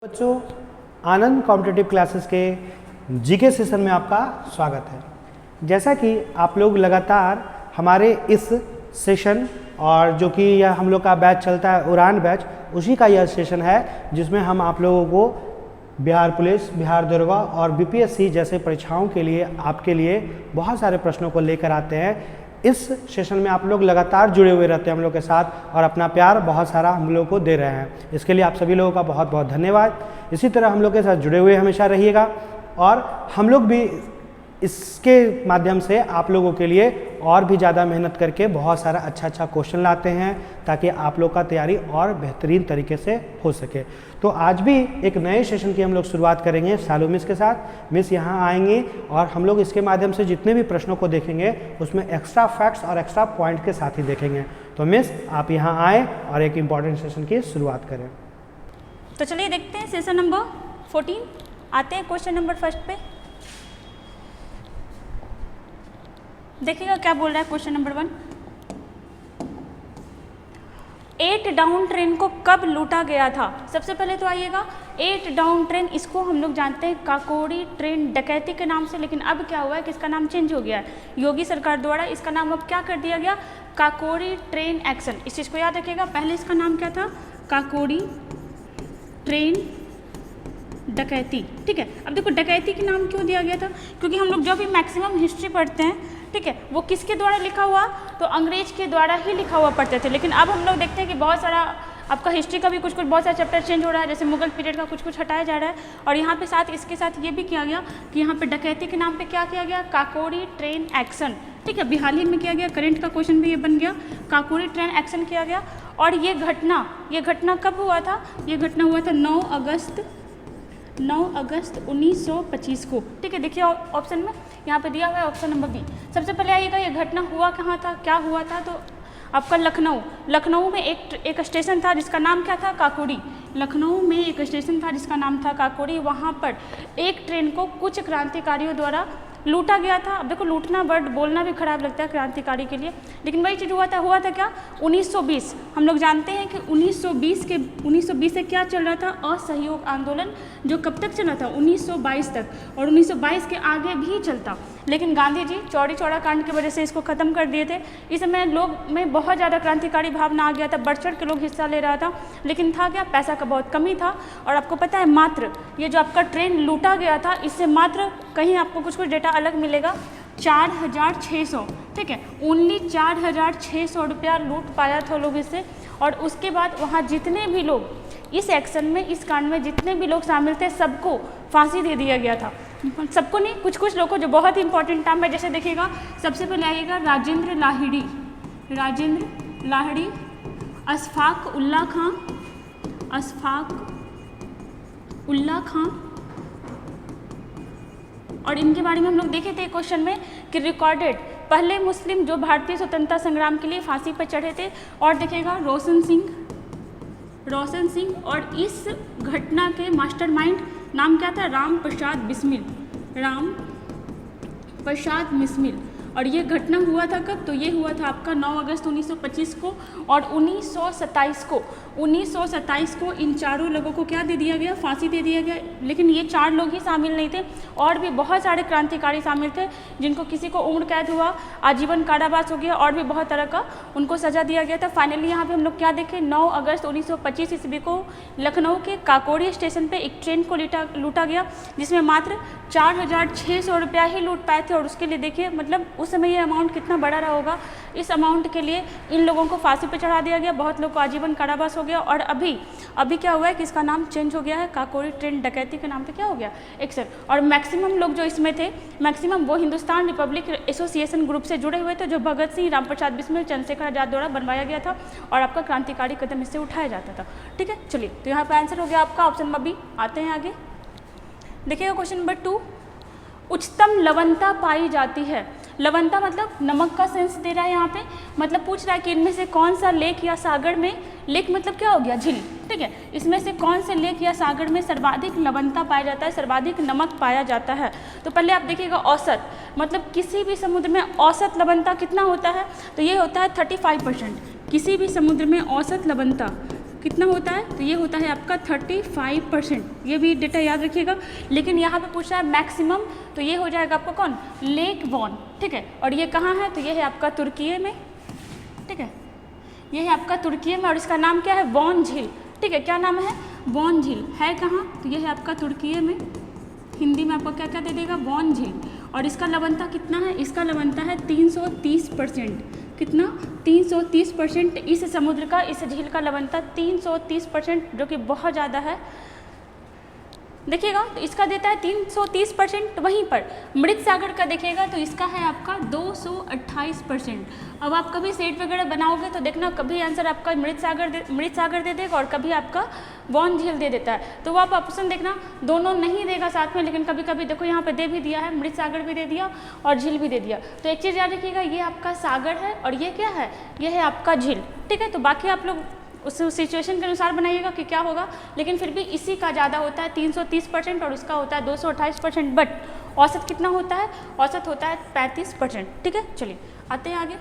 बच्चों, आनंद competitive classes के GK session में आपका स्वागत है। जैसा कि आप लोग लगातार हमारे इस सेशन और जो कि यह हम लोग का बैच चलता है उड़ान बैच, उसी का यह सेशन है जिसमें हम आप लोगों को बिहार पुलिस, बिहार दरोगा और बीपीएससी जैसे परीक्षाओं के लिए आपके लिए बहुत सारे प्रश्नों को लेकर आते हैं। इस सेशन में आप लोग लगातार जुड़े हुए रहते हैं हम लोग के साथ और अपना प्यार बहुत सारा हम लोग को दे रहे हैं। इसके लिए आप सभी लोगों का बहुत बहुत धन्यवाद। इसी तरह हम लोग के साथ जुड़े हुए हमेशा रहिएगा और हम लोग भी इसके माध्यम से आप लोगों के लिए और भी ज़्यादा मेहनत करके बहुत सारा अच्छा क्वेश्चन लाते हैं ताकि आप लोग का तैयारी और बेहतरीन तरीके से हो सके। तो आज भी एक नए सेशन की हम लोग शुरुआत करेंगे शालू मिस के साथ। मिस यहाँ आएंगी और हम लोग इसके माध्यम से जितने भी प्रश्नों को देखेंगे उसमें एक्स्ट्रा फैक्ट्स और एक्स्ट्रा पॉइंट के साथ ही देखेंगे। तो मिस आप यहाँ आएँ और एक इम्पॉर्टेंट सेशन की शुरुआत करें। तो चलिए देखते हैं सेशन नंबर 14। आते हैं क्वेश्चन नंबर फर्स्ट पे। देखिएगा क्या बोल रहा है क्वेश्चन नंबर 1। 8 डाउन ट्रेन को कब लूटा गया था? सबसे पहले तो आइएगा 8 डाउन ट्रेन, इसको हम लोग जानते हैं काकोरी ट्रेन डकैती के नाम से, लेकिन अब क्या हुआ है कि इसका नाम चेंज हो गया है। योगी सरकार द्वारा इसका नाम अब क्या कर दिया गया? Kakori train action. इस चीज़ को याद रखिएगा। पहले इसका नाम क्या था? काकोरी ट्रेन डकैती। ठीक है, अब देखो डकैती के नाम क्यों दिया गया था? क्योंकि हम लोग जो भी मैक्सिमम हिस्ट्री पढ़ते हैं, ठीक है, वो किसके द्वारा लिखा हुआ? तो अंग्रेज के द्वारा ही लिखा हुआ पढ़ते थे। लेकिन अब हम लोग देखते हैं कि बहुत सारा आपका हिस्ट्री का भी कुछ बहुत सारा चैप्टर चेंज हो रहा है, जैसे मुगल पीरियड का कुछ हटाया जा रहा है। और यहाँ पे साथ इसके साथ ये भी किया गया कि यहाँ पे डकैती के नाम पे क्या किया गया? Kakori train action. ठीक है, हाल ही में किया गया, करंट का क्वेश्चन भी ये बन गया, काकोरी ट्रेन एक्शन किया गया। और ये घटना कब हुआ था? ये घटना हुआ था 9 अगस्त 1925 को। ठीक है, देखिए ऑप्शन में यहाँ पे दिया हुआ है ऑप्शन नंबर बी। सबसे पहले आइएगा, ये घटना हुआ कहाँ था, क्या हुआ था? तो आपका लखनऊ में एक स्टेशन था जिसका नाम क्या था? काकोरी। लखनऊ में एक स्टेशन था जिसका नाम था काकोरी। वहाँ पर एक ट्रेन को कुछ क्रांतिकारियों द्वारा लूटा गया था। अब देखो, लूटना वर्ड बोलना भी खराब लगता है क्रांतिकारी के लिए, लेकिन वही चीज़ हुआ था क्या? 1920। हम लोग जानते हैं कि 1920 से क्या चल रहा था? असहयोग आंदोलन, जो कब तक चला था? 1922 तक, और 1922 के आगे भी चलता। लेकिन गांधी जी चौरी चौरा कांड की वजह से इसको ख़त्म कर दिए थे। इस समय लोग में बहुत ज़्यादा क्रांतिकारी भावना आ गया था, बढ़ चढ़ के लोग हिस्सा ले रहा था, लेकिन था क्या? पैसा का बहुत कमी था। और आपको पता है, मात्र ये जो आपका ट्रेन लूटा गया था, इससे मात्र कहीं आपको कुछ डेटा अलग मिलेगा, 4600। ठीक है, ओनली 4600 रुपया लूट पाया था लोग इससे। और उसके बाद वहाँ जितने भी लोग इस एक्शन में, इस कांड में जितने भी लोग शामिल थे, सबको फांसी दे दिया गया था। सबको नहीं, कुछ लोगों को, जो बहुत ही इंपॉर्टेंट नाम है। जैसे देखिएगा, सबसे पहले आइएगा राजेंद्र लाहिड़ी, अशफाक उल्ला खां। और इनके बारे में हम लोग देखे थे क्वेश्चन में कि रिकॉर्डेड पहले मुस्लिम जो भारतीय स्वतंत्रता संग्राम के लिए फांसी पर चढ़े थे। और देखिएगा रोशन सिंह। और इस घटना के मास्टरमाइंड नाम क्या था? राम प्रसाद बिस्मिल। और ये घटना हुआ था कब? तो ये हुआ था आपका 9 अगस्त 1925 को। और 1927 को इन चारों लोगों को क्या दे दिया गया? फांसी दे दिया गया। लेकिन ये 4 लोग ही शामिल नहीं थे, और भी बहुत सारे क्रांतिकारी शामिल थे, जिनको किसी को उम्र कैद हुआ, आजीवन कारावास हो गया, और भी बहुत तरह का उनको सजा दिया गया था। फाइनली यहाँ पे हम लोग क्या देखें? 9 अगस्त 1925 ईस्वी को लखनऊ के काकोरी स्टेशन पे एक ट्रेन को लूटा गया, जिसमें मात्र 4600 रुपया ही लूट पाए थे। और उसके लिए देखिए, मतलब उस समय ये अमाउंट कितना बड़ा रहा होगा। इस अमाउंट के लिए इन लोगों को फांसी पर चढ़ा दिया गया, बहुत लोग को आजीवन कारावास हो गया। और अभी क्या हुआ है कि इसका नाम चेंज हो गया है, काकोरी ट्रेन डकैती के नाम पे क्या हो गया? एक्शन। और मैक्सिमम लोग जो इसमें थे, मैक्सिमम वो हिंदुस्तान रिपब्लिक एसोसिएशन ग्रुप से जुड़े हुए थे, जो भगत सिंह, राम प्रसाद बिस्मिल, चंद्रशेखर आजाद द्वारा बनवाया गया था। और आपका क्रांतिकारी कदम इससे उठाया जाता था। ठीक है, चलिए, तो यहाँ पर आंसर हो गया आपका ऑप्शन नंबर बी। आते हैं आगे, देखिएगा क्वेश्चन नंबर 2। उच्चतम लवणता पाई जाती है। लवणता मतलब नमक का सेंस दे रहा है यहाँ पे, मतलब पूछ रहा है कि इनमें से कौन सा लेक या सागर में, लेक मतलब क्या हो गया? झील। ठीक है, इसमें से कौन से लेक या सागर में सर्वाधिक लवणता पाया जाता है, सर्वाधिक नमक पाया जाता है? तो पहले आप देखिएगा औसत, मतलब किसी भी समुद्र में औसत लवणता कितना होता है? तो ये होता है 35%। किसी भी समुद्र में औसत लवणता कितना होता है, तो ये होता है आपका 35%, ये भी डेटा याद रखिएगा। लेकिन यहाँ पे पूछा है मैक्सिमम, तो ये हो जाएगा आपका कौन, लेक वॉन, ठीक है। और ये कहाँ है, तो ये है आपका तुर्की में, ठीक है, ये है आपका तुर्की में, और इसका नाम क्या है, वॉन झील, ठीक है। क्या नाम है, वॉन झील, है कहाँ, तो ये है आपका तुर्की में, हिंदी में आपको क्या क्या दे देगा, वॉन झील। और इसका लवणता कितना है, इसका लवणता है 330%, कितना, 330%। इस समुद्र का, इस झील का लवणता 330%, जो कि बहुत ज़्यादा है। देखिएगा तो इसका देता है 330%, वहीं पर मृत सागर का देखिएगा तो इसका है आपका 228%। अब आप कभी सेट वगैरह बनाओगे तो देखना कभी आंसर आपका मृत सागर दे देगा और कभी आपका वॉन झील दे देता है। तो वो आप ऑप्शन देखना, दोनों नहीं देगा साथ में, लेकिन कभी कभी देखो यहाँ पे दे भी दिया है, मृत सागर भी दे दिया और झील भी दे दिया। तो एक चीज़ याद रखिएगा, ये आपका सागर है और ये क्या है, ये है आपका झील, ठीक है। तो बाकी आप लोग उस सिचुएशन के अनुसार बनाइएगा कि क्या होगा, लेकिन फिर भी इसी का ज़्यादा होता है 330% और उसका होता है 228%, बट औसत कितना होता है, औसत होता है 35%, ठीक है। चलिए आते हैं आगे,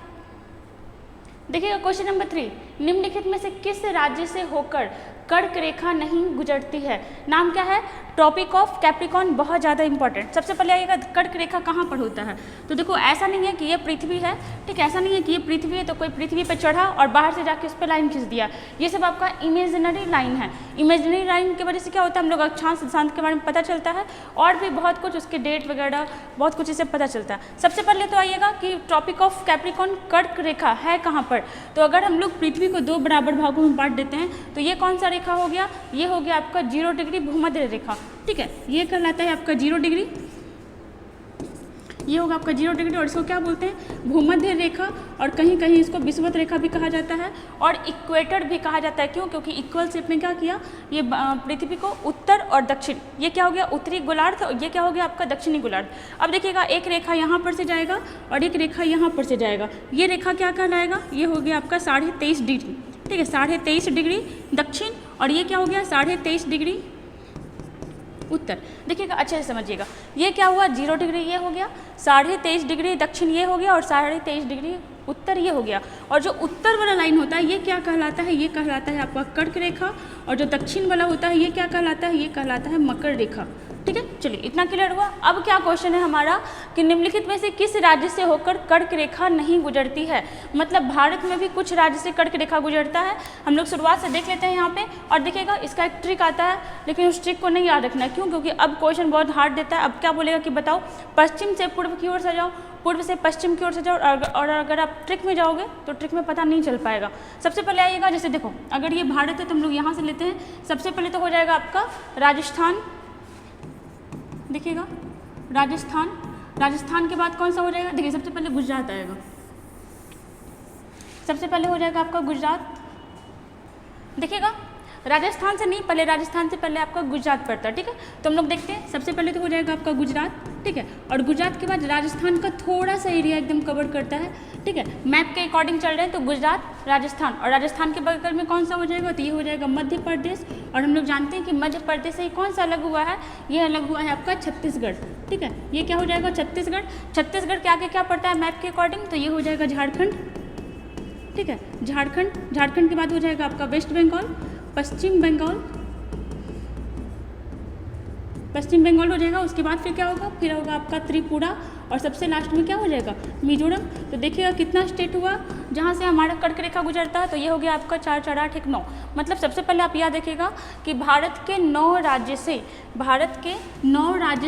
देखिएगा क्वेश्चन नंबर 3, निम्नलिखित में से किस राज्य से होकर कर्क रेखा नहीं गुजरती है। नाम क्या है, ट्रॉपिक ऑफ कैप्रिकॉर्न, बहुत ज़्यादा इंपॉर्टेंट। सबसे पहले आइएगा कर्क रेखा कहाँ पर होता है, तो देखो ऐसा नहीं है कि ये पृथ्वी है, ठीक है, ऐसा नहीं है कि ये पृथ्वी है तो कोई पृथ्वी पे चढ़ा और बाहर से जाके उस पर लाइन खींच दिया, ये सब आपका इमेजिनरी लाइन है। इमेजिनरी लाइन की वजह से क्या होता है, हम लोग अक्षांश सिद्धांत के बारे में पता चलता है और भी बहुत कुछ, उसके डेट वगैरह बहुत कुछ इससे पता चलता है। सबसे पहले तो आइएगा कि ट्रॉपिक ऑफ कैप्रिकॉर्न कर्क रेखा है कहाँ पर, तो अगर हम लोग पृथ्वी को 2 बराबर भागों में बांट देते हैं तो ये कौन सा रेखा हो गया, ये हो गया आपका 0 डिग्री भूमध्य रेखा, ठीक है। ये कहलाता है आपका 0 डिग्री, ये होगा आपका 0 डिग्री और इसको क्या बोलते हैं, भूमध्य रेखा, और कहीं कहीं इसको विषुवत रेखा भी कहा जाता है और इक्वेटर भी कहा जाता है। क्यों, क्योंकि इक्वल शेप में क्या किया, ये पृथ्वी को उत्तर और दक्षिण, ये क्या हो गया उत्तरी गोलार्ध और ये क्या हो गया आपका दक्षिणी गोलार्ध। अब देखिएगा एक रेखा यहाँ पर से जाएगा और एक रेखा यहाँ पर से जाएगा, ये रेखा क्या कहलाएगा, ये हो गया आपका 23.5 डिग्री, ठीक है, 23.5 डिग्री दक्षिण, और ये क्या हो गया 23.5 डिग्री उत्तर। देखिएगा अच्छे से समझिएगा, ये क्या हुआ 0 डिग्री ये हो गया, 23.5 डिग्री दक्षिण ये हो गया और 23.5 डिग्री उत्तर ये हो गया। और जो उत्तर वाला लाइन होता है ये क्या कहलाता है, ये कहलाता है आपका कर्क रेखा, और जो दक्षिण वाला होता है ये क्या कहलाता है, ये कहलाता है मकर रेखा, ठीक है। चलिए इतना क्लियर हुआ। अब क्या क्वेश्चन है हमारा कि निम्नलिखित में से किस राज्य से होकर कर्क रेखा नहीं गुजरती है, मतलब भारत में भी कुछ राज्य से कर्क रेखा गुजरता है। हम लोग शुरुआत से देख लेते हैं यहाँ पे, और देखिएगा इसका एक ट्रिक आता है, लेकिन उस ट्रिक को नहीं याद रखना, क्यों, क्योंकि अब क्वेश्चन बहुत हार्ड देता है। अब क्या बोलेगा कि बताओ पश्चिम से पूर्व की ओर से जाओ, पूर्व से पश्चिम की ओर से जाओ, और अगर आप ट्रिक में जाओगे तो ट्रिक में पता नहीं चल पाएगा। सबसे पहले आइएगा, जैसे देखो अगर ये भारत है तो हम लोग यहाँ से लेते हैं, सबसे पहले तो हो जाएगा आपका राजस्थान, देखिएगा राजस्थान, राजस्थान के बाद कौन सा हो जाएगा, देखिए सबसे पहले गुजरात आएगा, सबसे पहले हो जाएगा आपका गुजरात। देखिएगा राजस्थान से नहीं, पहले राजस्थान से पहले आपका गुजरात पड़ता है, ठीक है। तो हम लोग देखते हैं, सबसे पहले तो हो जाएगा आपका गुजरात, ठीक है, और गुजरात के बाद राजस्थान का थोड़ा सा एरिया एकदम कवर करता है, ठीक है। मैप के अकॉर्डिंग चल रहे हैं तो गुजरात राजस्थान, और राजस्थान के बगल में कौन सा हो जाएगा, तो ये हो जाएगा मध्य प्रदेश, और हम लोग जानते हैं कि मध्य प्रदेश से कौन सा अलग हुआ है, ये अलग हुआ है आपका छत्तीसगढ़, ठीक है। ये क्या हो जाएगा छत्तीसगढ़, छत्तीसगढ़ के आगे क्या पड़ता है मैप के अकॉर्डिंग, तो ये हो जाएगा झारखंड, ठीक है, झारखंड, झारखंड के बाद हो जाएगा आपका वेस्ट बंगाल, पश्चिम बंगाल, पश्चिम बंगाल हो जाएगा। उसके बाद फिर क्या होगा, फिर होगा आपका त्रिपुरा, और सबसे लास्ट में क्या हो जाएगा मिजोरम। तो देखिएगा कितना स्टेट हुआ जहाँ से हमारा कर्क रेखा गुजरता है, तो ये हो गया आपका 4 4 8 1 9। मतलब सबसे पहले आप याद रखिएगा कि भारत के 9 राज्य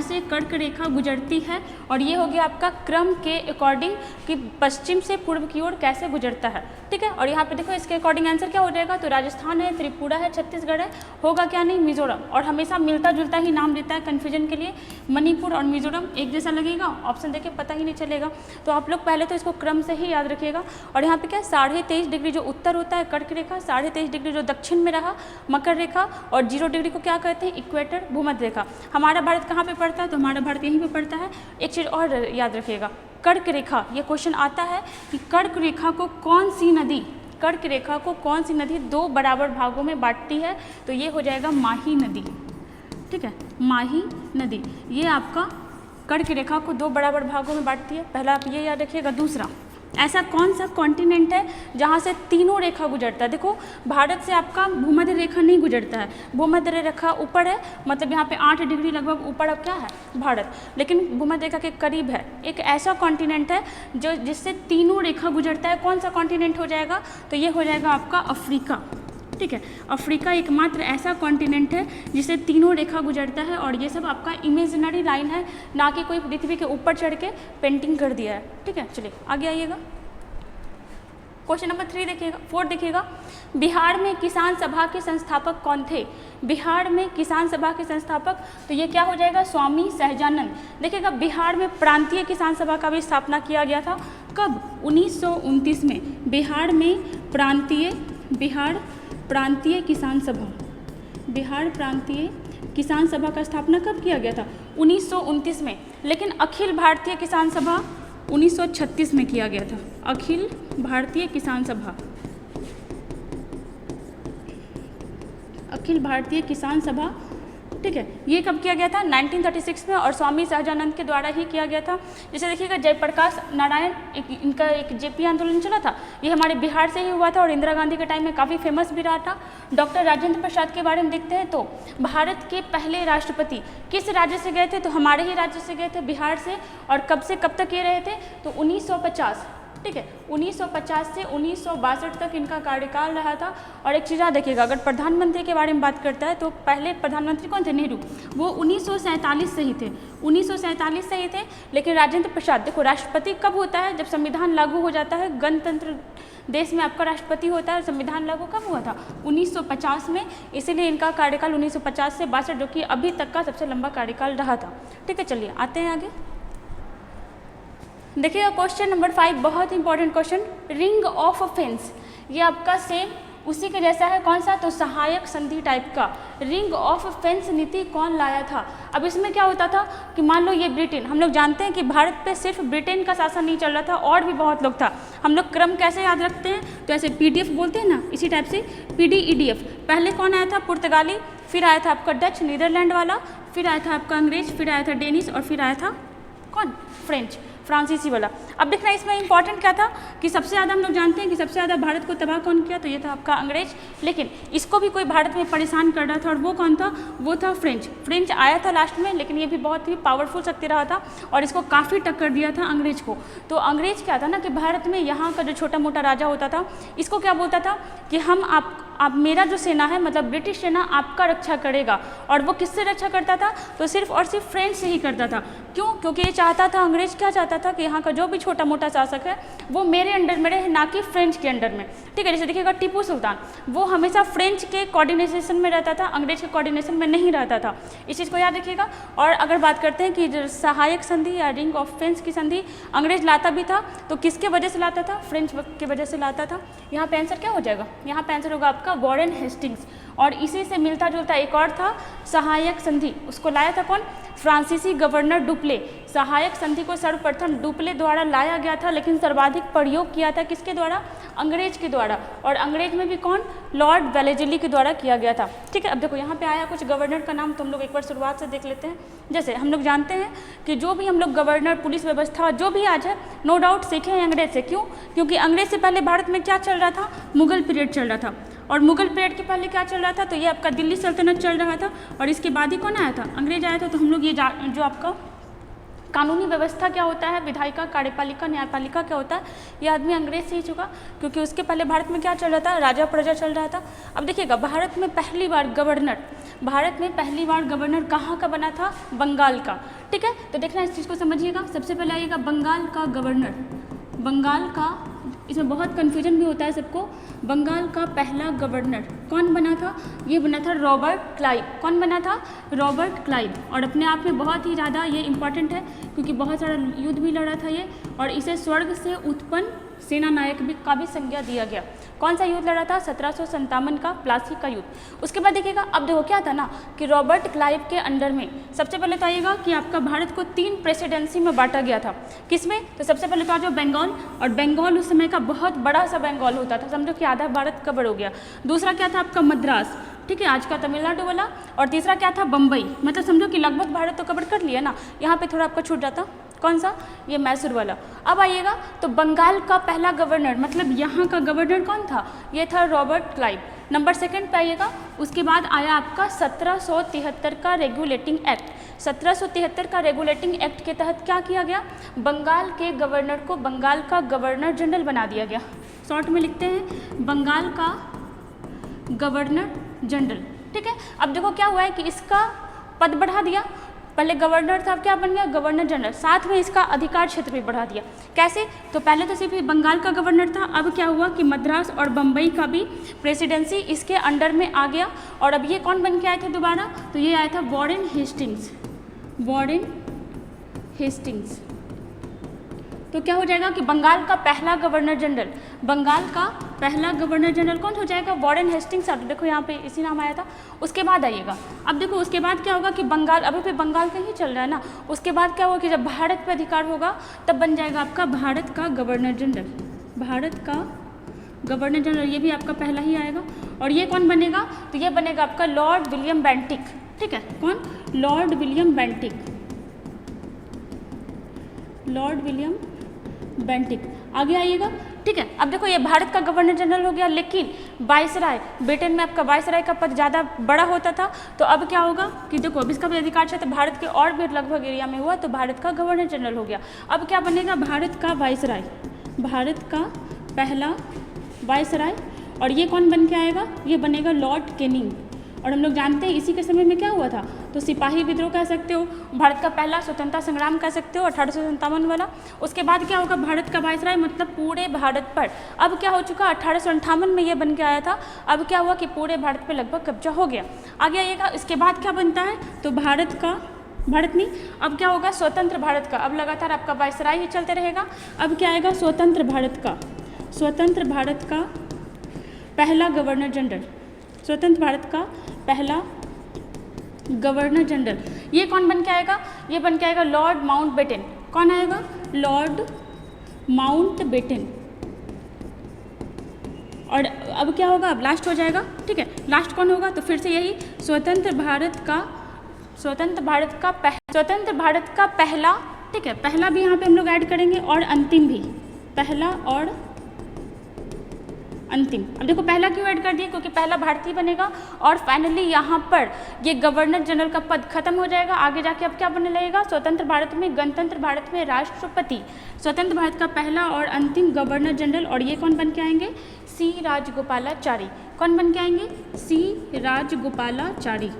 से कर्क रेखा गुजरती है, और ये हो गया आपका क्रम के अकॉर्डिंग कि पश्चिम से पूर्व की ओर कैसे गुजरता है, ठीक है। और यहाँ पे देखो इसके अकॉर्डिंग आंसर क्या हो जाएगा, तो राजस्थान है, त्रिपुरा है, छत्तीसगढ़ है, होगा क्या नहीं मिजोरम, और हमेशा मिलता जुलता ही नाम देता है कन्फ्यूजन के लिए, मणिपुर और मिजोरम एक जैसा लगेगा, ऑप्शन देखिए पता ही नहीं चलेगा। तो आप लोग पहले तो इसको क्रम से ही याद रखिएगा। और यहाँ पे क्या 23.5 डिग्री जो उत्तर होता है कर्क रेखा, 23.5 डिग्री जो दक्षिण में रहा मकर रेखा, और 0 डिग्री को क्या कहते हैं इक्वेटर भूमध्य रेखा। हमारा भारत कहाँ पे पड़ता है, तो हमारा भारत यहीं पे पड़ता है। एक चीज़ और याद रखिएगा, कर्क रेखा, ये क्वेश्चन आता है कि कर्क रेखा को कौन सी नदी, कर्क रेखा को कौन सी नदी 2 बराबर भागों में बांटती है, तो ये हो जाएगा माही नदी, ठीक है, माही नदी, ये आपका कर्क रेखा को 2 बराबर भागों में बांटती है। पहला आप ये याद रखिएगा। दूसरा ऐसा कौन सा कॉन्टिनेंट है जहाँ से तीनों रेखा गुजरता है? देखो भारत से आपका भूमध्य रेखा नहीं गुजरता है, भूमध्य रेखा ऊपर है, मतलब यहाँ पे 8 डिग्री लगभग ऊपर अब क्या है भारत, लेकिन भूमध्य रेखा के करीब है। एक ऐसा कॉन्टिनेंट है जो जिससे तीनों रेखा गुजरता है। कौन सा कॉन्टिनेंट हो जाएगा? तो ये हो जाएगा आपका अफ्रीका। ठीक है, अफ्रीका एकमात्र ऐसा कॉन्टिनेंट है जिसे तीनों रेखा गुजरता है, और ये सब आपका इमेजिनरी लाइन है, ना कि कोई पृथ्वी के ऊपर चढ़ के पेंटिंग कर दिया है। ठीक है, चलिए आगे आइएगा। क्वेश्चन नंबर 3 देखिएगा, 4 देखिएगा। बिहार में किसान सभा के संस्थापक कौन थे? बिहार में किसान सभा के संस्थापक, तो ये क्या हो जाएगा? स्वामी सहजानंद। देखिएगा बिहार में प्रांतीय किसान सभा का भी स्थापना किया गया था। कब? 1929 में। बिहार में बिहार प्रांतीय किसान सभा, बिहार प्रांतीय किसान सभा का स्थापना कब किया गया था? 1929 में। लेकिन अखिल भारतीय किसान सभा 1936 में किया गया था। अखिल भारतीय किसान सभा, अखिल भारतीय किसान सभा, ठीक है, ये कब किया गया था? 1936 में, और स्वामी सहजानंद के द्वारा ही किया गया था। जैसे देखिएगा जयप्रकाश नारायण इनका एक जेपी आंदोलन चला था, ये हमारे बिहार से ही हुआ था और इंदिरा गांधी के टाइम में काफ़ी फेमस भी रहा था। डॉक्टर राजेंद्र प्रसाद के बारे में देखते हैं तो भारत के पहले राष्ट्रपति किस राज्य से गए थे? तो हमारे ही राज्य से गए थे, बिहार से। और कब से कब तक ये रहे थे? तो 1950, ठीक है, 1950 से 1962 तक इनका कार्यकाल रहा था। और एक चीज़ देखिएगा, अगर प्रधानमंत्री के बारे में बात करता है तो पहले प्रधानमंत्री कौन थे? नेहरू। वो 1947 से ही थे, 1947 से ही थे। लेकिन राजेंद्र प्रसाद, देखो राष्ट्रपति कब होता है? जब संविधान लागू हो जाता है। गणतंत्र देश में आपका राष्ट्रपति होता है। संविधान लागू कब हुआ था? 1950 में। इसीलिए इनका कार्यकाल 1950 से 62, जो कि अभी तक का सबसे लंबा कार्यकाल रहा था। ठीक है, चलिए आते हैं आगे। देखिएगा क्वेश्चन नंबर 5, बहुत important question. Ring of fence, ये आपका सेम उसी के जैसा है। कौन सा? तो सहायक संधि टाइप का। रिंग ऑफ फेंस नीति कौन लाया था? अब इसमें क्या होता था कि मान लो ये ब्रिटेन, हम लोग जानते हैं कि भारत पे सिर्फ ब्रिटेन का शासन नहीं चल रहा था, और भी बहुत लोग था। हम लोग क्रम कैसे याद रखते हैं? तो ऐसे PDF बोलते हैं ना, इसी टाइप से PDEDF। पहले कौन आया था? पुर्तगाली, फिर आया था आपका डच नीदरलैंड वाला, फिर आया था आपका अंग्रेज, फिर आया था डेनिश, और फिर आया था कौन? फ्रेंच, फ्रांसीसी वाला। अब देखना इसमें इंपॉर्टेंट क्या था कि सबसे ज़्यादा हम लोग जानते हैं कि सबसे ज़्यादा भारत को तबाह कौन किया? तो ये था आपका अंग्रेज। लेकिन इसको भी कोई भारत में परेशान कर रहा था, और वो कौन था? वो था फ्रेंच। फ्रेंच आया था लास्ट में, लेकिन ये भी बहुत ही पावरफुल शक्ति रहा था और इसको काफ़ी टक्कर दिया था अंग्रेज को। तो अंग्रेज क्या था ना कि भारत में यहाँ का जो छोटा मोटा राजा होता था, इसको क्या बोलता था कि हम आप मेरा जो सेना है, मतलब ब्रिटिश सेना आपका रक्षा करेगा। और वो किससे रक्षा करता था? तो सिर्फ और सिर्फ फ्रेंच से ही करता था। क्यों? क्योंकि ये चाहता था, अंग्रेज क्या चाहता था कि यहाँ का जो भी छोटा मोटा शासक है वो मेरे अंडर में रहे, ना कि फ्रेंच के अंडर में। ठीक है, जैसे देखिएगा टीपू सुल्तान, वो हमेशा फ्रेंच के कोऑर्डिनेशन में रहता था, अंग्रेज के कोऑर्डिनेशन में नहीं रहता था। इस चीज़ को याद रखिएगा। और अगर बात करते हैं कि जो सहायक संधि या रिंग ऑफ फेंस की संधि अंग्रेज लाता भी था, तो किसके वजह से लाता था? फ्रेंच के वजह से लाता था। यहाँ पे आंसर क्या हो जाएगा? यहाँ पे आंसर होगा आपका वॉरेन हेस्टिंग्स। और इसी से मिलता जुलता एक और था सहायक संधि, उसको लाया था कौन? फ्रांसीसी गवर्नर डुप्ले। सहायक संधि को सर्वप्रथम डुप्ले द्वारा लाया गया था, लेकिन सर्वाधिक प्रयोग किया था किसके द्वारा? अंग्रेज के द्वारा। और अंग्रेज में भी कौन? लॉर्ड वेलेजली के द्वारा किया गया था। ठीक है, अब देखो यहाँ पे आया कुछ गवर्नर का नाम, तो हम लोग एक बार शुरुआत से देख लेते हैं। जैसे हम लोग जानते हैं कि जो भी हम लोग गवर्नर, पुलिस व्यवस्था जो भी आज है, नो डाउट सीखे हैं अंग्रेज से। क्यों? क्योंकि अंग्रेज से पहले भारत में क्या चल रहा था? मुगल पीरियड चल रहा था। और मुगल पीरियड के पहले क्या चल रहा था? तो ये आपका दिल्ली सल्तनत चल रहा था, और इसके बाद ही कौन आया था? अंग्रेज आया था। तो हम लोग ये जो आपका कानूनी व्यवस्था क्या होता है, विधायिका, कार्यपालिका, न्यायपालिका क्या होता है, ये आदमी अंग्रेज से ही चुका। क्योंकि उसके पहले भारत में क्या चल रहा था? राजा प्रजा चल रहा था। अब देखिएगा भारत में पहली बार गवर्नर कहाँ का बना था? बंगाल का। ठीक है, तो देखना इस चीज़ को समझिएगा। सबसे पहले आइएगा बंगाल का गवर्नर। बंगाल का, इसमें बहुत कन्फ्यूजन भी होता है सबको। बंगाल का पहला गवर्नर कौन बना था? ये बना था रॉबर्ट क्लाइव। कौन बना था? Robert Clive. और अपने आप में बहुत ही ज़्यादा ये इंपॉर्टेंट है, क्योंकि बहुत सारा युद्ध भी लड़ा था ये, और इसे स्वर्ग से उत्पन्न सेना नायक भी का भी संज्ञा दिया गया। कौन सा युद्ध लड़ा था? 1757 का प्लासी का युद्ध। उसके बाद देखिएगा, अब देखो क्या था ना कि रॉबर्ट क्लाइव के अंडर में सबसे पहले तो आइएगा कि आपका भारत को 3 प्रेसिडेंसी में बांटा गया था। किसमें? तो सबसे पहले तो आ जाओ बंगाल, और बंगाल उस समय का बहुत बड़ा सा बंगाल होता था, समझो कि आधा भारत कवर हो गया। दूसरा क्या था आपका? मद्रास, ठीक है, आज का तमिलनाडु वाला। और तीसरा क्या था? बम्बई। मतलब समझो कि लगभग भारत तो कवर कर लिया ना। यहाँ पे थोड़ा आपका छूट जाता, कौन सा, ये मैसूर वाला। अब आइएगा तो बंगाल का पहला गवर्नर, मतलब यहाँ का गवर्नर कौन था, ये था रॉबर्ट क्लाइव। नंबर 2 पे आइएगा, उसके बाद आया आपका 1773 का रेगुलेटिंग एक्ट। 1773 का रेगुलेटिंग एक्ट के तहत क्या किया गया, बंगाल के गवर्नर को बंगाल का गवर्नर जनरल बना दिया गया। शॉर्ट में लिखते हैं बंगाल का गवर्नर जनरल, ठीक है। अब देखो क्या हुआ है कि इसका पद बढ़ा दिया, पहले गवर्नर था, अब क्या बन गया, गवर्नर जनरल। साथ में इसका अधिकार क्षेत्र भी बढ़ा दिया। कैसे, तो पहले तो सिर्फ बंगाल का गवर्नर था, अब क्या हुआ कि मद्रास और बम्बई का भी प्रेसिडेंसी इसके अंडर में आ गया। और अब ये कौन बन के आए थे दोबारा, तो ये आया था वॉरेन हेस्टिंग्स। Warren Hastings. तो क्या हो जाएगा कि बंगाल का पहला गवर्नर जनरल, बंगाल का पहला गवर्नर जनरल कौन हो जाएगा, वॉरेन हेस्टिंग्स। अब देखो यहाँ पे इसी नाम आया था। उसके बाद आइएगा, अब देखो उसके बाद क्या होगा कि बंगाल, अभी भी बंगाल का ही चल रहा है ना, उसके बाद क्या होगा कि जब भारत पे अधिकार होगा तब बन जाएगा आपका भारत का गवर्नर जनरल। भारत का गवर्नर जनरल, ये भी आपका पहला ही आएगा। और ये कौन बनेगा, तो ये बनेगा आपका लॉर्ड विलियम बेंटिक, ठीक है। कौन, Lord William Bentinck, Lord William Bentinck. आगे आइएगा, ठीक है। अब देखो ये भारत का गवर्नर जनरल हो गया, लेकिन वायसराय, ब्रिटेन में आपका वायसराय का पद ज़्यादा बड़ा होता था। तो अब क्या होगा कि देखो अब इसका भी अधिकार क्षेत्र भारत के और भी लगभग एरिया में हुआ, तो भारत का गवर्नर जनरल हो गया। अब क्या बनेगा, भारत का वायसराय, भारत का पहला वायसराय। और ये कौन बन के आएगा, ये बनेगा लॉर्ड कैनिंग। और हम लोग जानते हैं इसी के समय में क्या हुआ था, तो सिपाही विद्रोह कह सकते हो, भारत का पहला स्वतंत्रता संग्राम कह सकते हो 1857 वाला। उसके बाद क्या होगा, भारत का वायसराय मतलब पूरे भारत पर। अब क्या हो चुका, 1858 में ये बन के आया था, अब क्या हुआ कि पूरे भारत पे लगभग कब्जा हो गया। आगे आइएगा, इसके बाद क्या बनता है, तो भारत का, भारत नहीं, अब क्या होगा, स्वतंत्र भारत का। अब लगातार आपका वायसराय ही चलते रहेगा। अब क्या आएगा, स्वतंत्र भारत का, स्वतंत्र भारत का पहला गवर्नर जनरल, स्वतंत्र भारत का पहला गवर्नर जनरल। ये कौन बन के आएगा, ये बन के आएगा लॉर्ड माउंटबेटन। कौन आएगा, लॉर्ड माउंटबेटन। और अब क्या होगा, अब लास्ट हो जाएगा, ठीक है। लास्ट कौन होगा, तो फिर से यही स्वतंत्र भारत का, स्वतंत्र भारत का पहला, ठीक है। पहला भी यहाँ पे हम लोग ऐड करेंगे और अंतिम भी, पहला और अंतिम। अब देखो पहला क्यों ऐड कर दिया, क्योंकि पहला भारतीय बनेगा। और फाइनली यहाँ पर ये गवर्नर जनरल का पद खत्म हो जाएगा। आगे जाके अब क्या बनने लगेगा, स्वतंत्र भारत में, गणतंत्र भारत में राष्ट्रपति, स्वतंत्र भारत का पहला और अंतिम गवर्नर जनरल। और ये कौन बन के आएंगे, सी राजगोपालाचारी। कौन बन के आएंगे, सी राजगोपालाचारी।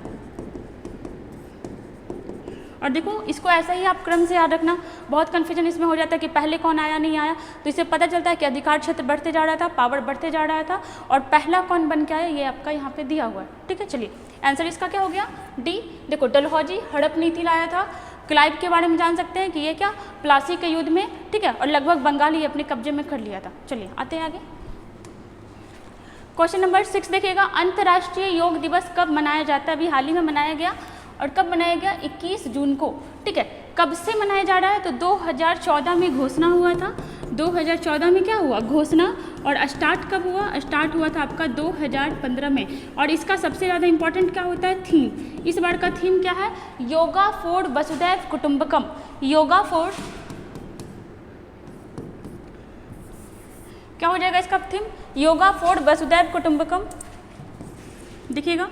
और देखो इसको ऐसा ही आप क्रम से याद रखना, बहुत कन्फ्यूजन इसमें हो जाता है कि पहले कौन आया नहीं आया। तो इससे पता चलता है कि अधिकार क्षेत्र बढ़ते जा रहा था, पावर बढ़ते जा रहा था, और पहला कौन बन के आया ये आपका यहाँ पे दिया हुआ है, ठीक है। चलिए आंसर इसका क्या हो गया, डी। देखो डलहौजी हड़प नीति लाया था। क्लाइव के बारे में जान सकते हैं कि ये क्या, प्लासी के युद्ध में, ठीक है। और लगभग बंगाल ही अपने कब्जे में कर लिया था। चलिए आते हैं आगे। क्वेश्चन नंबर 6 देखिएगा, अंतर्राष्ट्रीय योग दिवस कब मनाया जाता है, अभी हाल ही में मनाया गया। और कब मनाया गया, 21 जून को, ठीक है। कब से मनाया जा रहा है, तो 2014 में घोषणा हुआ था। 2014 में क्या हुआ, घोषणा। और स्टार्ट कब हुआ, स्टार्ट हुआ था आपका 2015 में। और इसका सबसे ज़्यादा इंपॉर्टेंट क्या होता है, थीम। इस बार का थीम क्या है, योगा फॉर वसुधैव कुटुंबकम। योगा फॉर, क्या हो जाएगा इसका थीम, योगा फॉर वसुधैव कुटुंबकम। देखिएगा,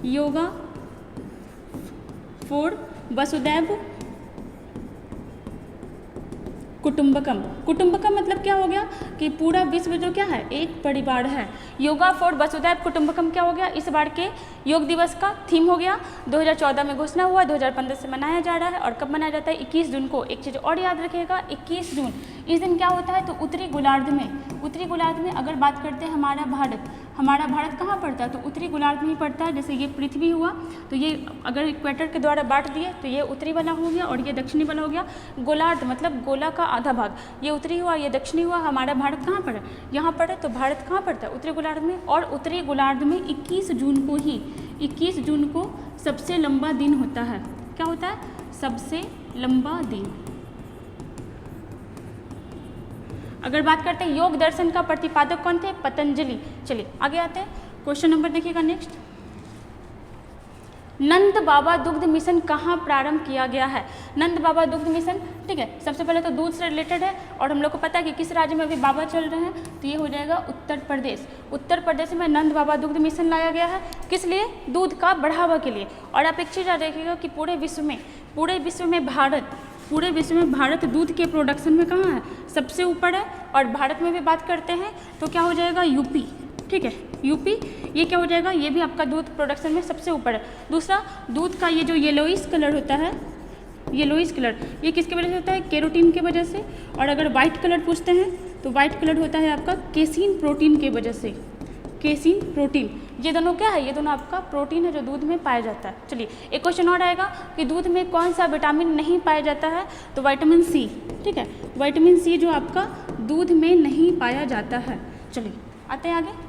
योगा फॉर वसुधैव कुटुंबकम। कुटुंबकम मतलब क्या हो गया कि पूरा विश्व जो क्या है, एक परिवार है। योगा फॉर वसुधैव कुटुंबकम क्या हो गया, इस बार के योग दिवस का थीम हो गया। 2014 में घोषणा हुआ, 2015 से मनाया जा रहा है। और कब मनाया जाता है, 21 जून को। एक चीज़ और याद रखिएगा, 21 जून, इस दिन क्या होता है, तो उत्तरी गोलार्ध में अगर बात करते हैं हमारा भारत कहाँ पड़ता है, तो उत्तरी गोलार्ध में ही पड़ता है। जैसे ये पृथ्वी हुआ, तो ये अगर इक्वेटर के द्वारा बांट दिए तो ये उत्तरी वाला हो गया और ये दक्षिणी वाला हो गया। गोलार्ध मतलब गोला का आधा भाग, ये उत्तरी हुआ, ये दक्षिणी हुआ। हमारा भारत कहाँ पड़ा, यहाँ पड़े, तो भारत कहाँ पड़ता है, उत्तरी गोलार्ध में। और उत्तरी गोलार्ध में 21 जून को सबसे लंबा दिन होता है। क्या होता है, सबसे लंबा दिन। अगर बात करते हैं योग दर्शन का प्रतिपादक कौन थे, पतंजलि। चलिए आगे आते हैं, क्वेश्चन नंबर देखिएगा नंद बाबा दुग्ध मिशन कहाँ प्रारंभ किया गया है? नंद बाबा दुग्ध मिशन, ठीक है, सबसे पहले तो दूध से रिलेटेड है और हम लोग को पता है कि किस राज्य में अभी बाबा चल रहे हैं, तो ये हो जाएगा उत्तर प्रदेश। उत्तर प्रदेश में नंद बाबा दुग्ध मिशन लाया गया है, किस लिए? दूध का बढ़ावा के लिए। और आप एक चीज़ याद रखिएगा कि पूरे विश्व में भारत दूध के प्रोडक्शन में कहाँ है? सबसे ऊपर है। और भारत में भी बात करते हैं तो क्या हो जाएगा? यूपी, ठीक है, यूपी, ये क्या हो जाएगा? ये भी आपका दूध प्रोडक्शन में सबसे ऊपर है। दूसरा, दूध का ये जो येलोइश कलर होता है, येलोइश कलर, ये किसकी वजह से होता है? केरोटीन की वजह से। और अगर वाइट कलर पूछते हैं तो वाइट कलर होता है आपका केसीन प्रोटीन की वजह से। केसीन प्रोटीन, ये दोनों क्या है? ये दोनों आपका प्रोटीन है जो दूध में पाया जाता है। चलिए एक क्वेश्चन और आएगा कि दूध में कौन सा विटामिन नहीं पाया जाता है? तो विटामिन सी, ठीक है, विटामिन सी जो आपका दूध में नहीं पाया जाता है। चलिए आते हैं आगे।